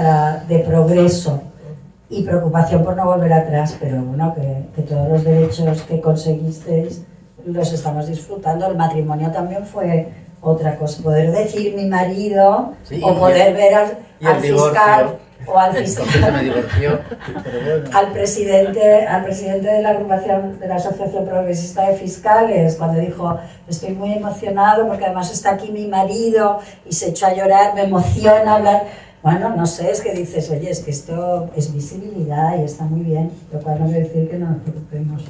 de progreso y preocupación por no volver atrás, pero bueno, que todos los derechos que conseguisteis los estamos disfrutando. El matrimonio también fue otra cosa, poder decir mi marido, sí, o poder ver al fiscal o al fiscal, me divorció, pero bueno. al presidente de la agrupación de la Asociación Progresista de Fiscales, cuando dijo, estoy muy emocionado porque además está aquí mi marido, y se echó a llorar, me emociona hablar. Bueno, no sé, es que dices, oye, es que esto es visibilidad y está muy bien, lo cual no quiere decir que no nos preocupemos.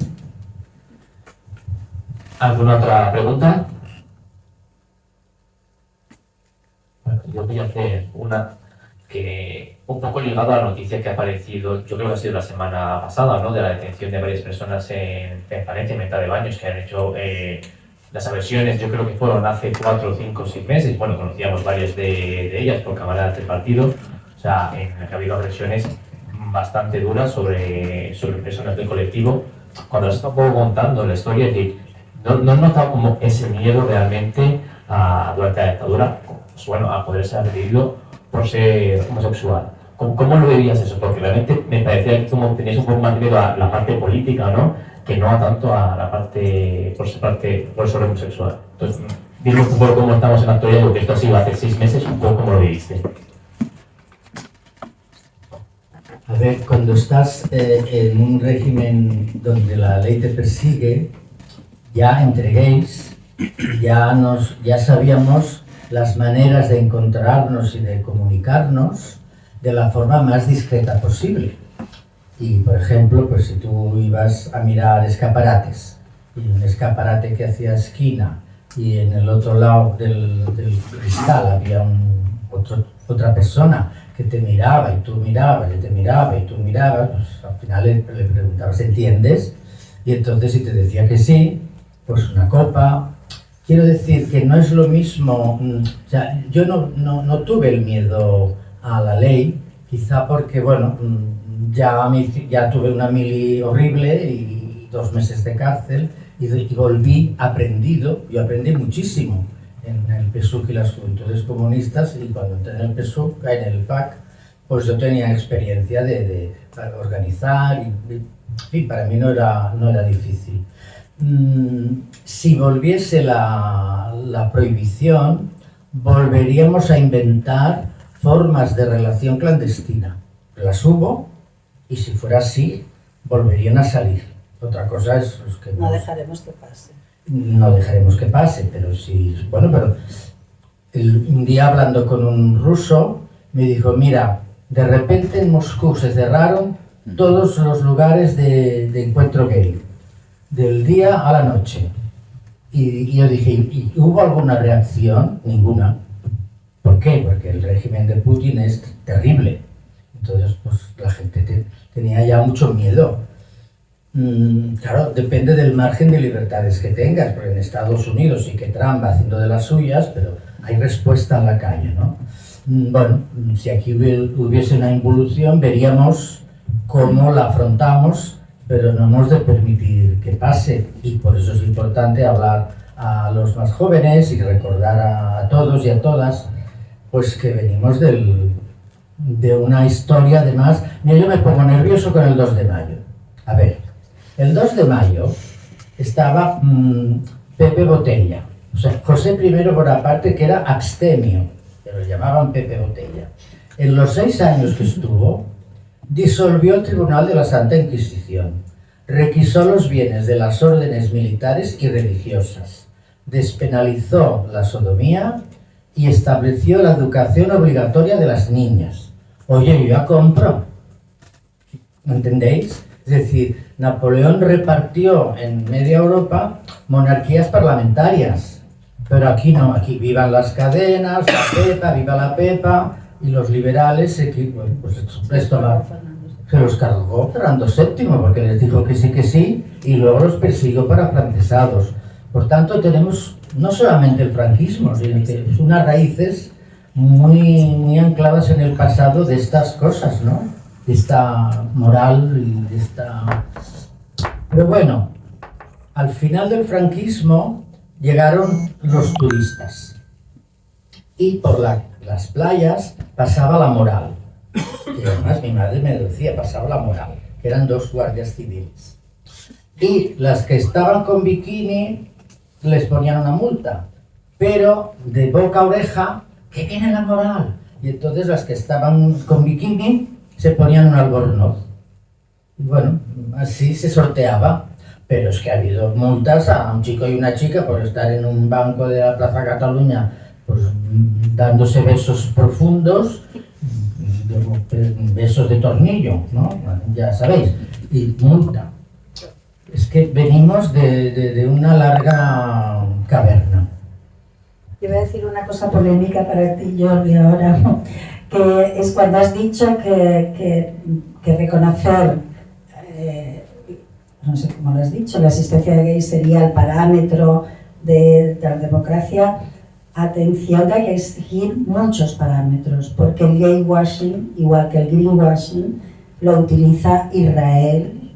¿Alguna otra pregunta? Bueno, yo voy a hacer una que un poco ligado a la noticia que ha aparecido, yo creo que ha sido la semana pasada, ¿no?, de la detención de varias personas en Palencia, en Venta de Baños, que han hecho las agresiones. Yo creo que fueron hace 4, 5, 6 meses. Bueno, conocíamos varias de ellas por camaradas del partido. O sea, en el que ha habido agresiones bastante duras sobre personas del colectivo. Cuando las estaba un poco contando la historia, es decir, no he notado como ese miedo realmente durante la dictadura, pues bueno, a poder ser agredido por ser homosexual. ¿Cómo lo veías eso? Porque realmente me parecía que como tenías un poco más miedo a la parte política, ¿no?, que no a tanto a la parte por ser homosexual. Entonces, dime un poco cómo estamos en la actualidad, porque esto ha sido hace 6 meses, un poco cómo lo viviste. A ver, cuando estás en un régimen donde la ley te persigue, ya entre gays, ya sabíamos las maneras de encontrarnos y de comunicarnos de la forma más discreta posible. Y, por ejemplo, pues si tú ibas a mirar escaparates, y un escaparate que hacía esquina, y en el otro lado del cristal había otra persona que te miraba, y tú mirabas, y te miraba, y tú mirabas, pues al final le preguntabas, ¿entiendes? Y entonces si te decía que sí, pues una copa. Quiero decir que no es lo mismo, o sea, yo no tuve el miedo a la ley, quizá porque, bueno, ya tuve una mili horrible y 2 meses de cárcel, y volví aprendido. Yo aprendí muchísimo en el PSUC y las Juventudes Comunistas, y cuando entré en el PSUC, en el FAC, pues yo tenía experiencia de organizar, y en fin, para mí no era difícil. Si volviese la prohibición, volveríamos a inventar formas de relación clandestina. Las hubo, y si fuera así, volverían a salir. Otra cosa es que no dejaremos que pase. No dejaremos que pase, pero sí. Bueno, pero un día hablando con un ruso, me dijo, mira, de repente en Moscú se cerraron todos los lugares de encuentro gay, del día a la noche. Y yo dije, ¿y hubo alguna reacción? Ninguna. ¿Por qué? Porque el régimen de Putin es terrible. Entonces, pues la gente tenía ya mucho miedo. Claro, depende del margen de libertades que tengas, porque en Estados Unidos sí que Trump va haciendo de las suyas, pero hay respuesta en la calle, ¿no? Bueno, si aquí hubiese una involución, veríamos cómo la afrontamos, pero no hemos de permitir que pase, y por eso es importante hablar a los más jóvenes y recordar a todos y a todas, pues que venimos de una historia, además. Mira, yo me pongo nervioso con el 2 de mayo. A ver, el 2 de mayo estaba Pepe Botella, o sea, José I Bonaparte, que era abstemio, que lo llamaban Pepe Botella. En los 6 años que estuvo, disolvió el Tribunal de la Santa Inquisición, requisó los bienes de las órdenes militares y religiosas, despenalizó la sodomía y estableció la educación obligatoria de las niñas. Oye, yo ya compro. ¿Me entendéis? Es decir, Napoleón repartió en media Europa monarquías parlamentarias, pero aquí no, aquí vivan las cadenas, la Pepa, viva la Pepa, y los liberales se los cargó Fernando VII, porque les dijo que sí, y luego los persiguió para afrancesados. Por tanto, tenemos no solamente el franquismo, sino que es unas raíces muy ancladas en el pasado de estas cosas, ¿no? De esta moral y de esta... Pero bueno, al final del franquismo llegaron los turistas y por las playas pasaba la moral. Y además mi madre me decía, pasaba la moral, que eran 2 guardias civiles. Y las que estaban con bikini les ponían una multa, pero de boca a oreja, que viene la moral. Y entonces las que estaban con bikini se ponían un albornoz. Y bueno, así se sorteaba. Pero es que ha habido multas a un chico y una chica por estar en un banco de la Plaza Cataluña, pues dándose besos profundos, besos de tornillo, ¿no? Bueno, ya sabéis, y multa. Es que venimos de una larga caverna. Yo voy a decir una cosa polémica para ti, Jordi, ahora, ¿no? Que es cuando has dicho que reconocer, no sé cómo lo has dicho, la existencia de gays sería el parámetro de la democracia. Atención, que hay que exigir muchos parámetros, porque el gay washing, igual que el greenwashing, lo utiliza Israel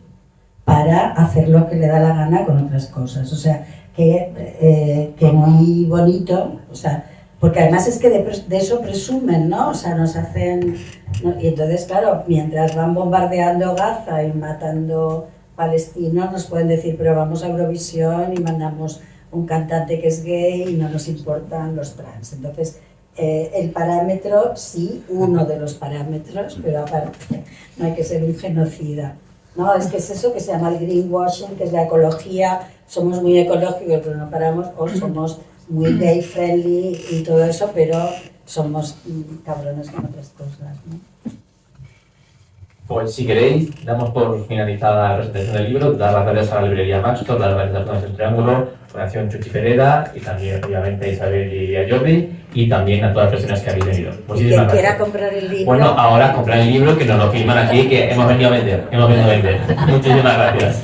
para hacer lo que le da la gana con otras cosas. O sea, que muy bonito, o sea, porque además es que de eso presumen, ¿no? O sea, nos hacen... ¿no? Y entonces, claro, mientras van bombardeando Gaza y matando palestinos, nos pueden decir, pero vamos a Eurovisión y mandamos un cantante que es gay y no nos importan los trans. Entonces, el parámetro, sí, uno de los parámetros, pero aparte no hay que ser un genocida. No, es que es eso que se llama el greenwashing, que es la ecología. Somos muy ecológicos, pero no paramos, o somos muy gay friendly y todo eso, pero somos cabrones con otras cosas, ¿no? Pues si queréis, damos por finalizada la presentación del libro, dar las gracias a la librería Maxtor, dar las gracias a Fundación Triángulo, Fundación Chuchi Pereda y también obviamente a Isabel y a Jordi y también a todas las personas que habéis venido. Muchísimas Quien quiera gracias. comprar el libro... Bueno, ahora comprar el libro que nos lo firman aquí, que hemos venido a vender. Muchísimas gracias.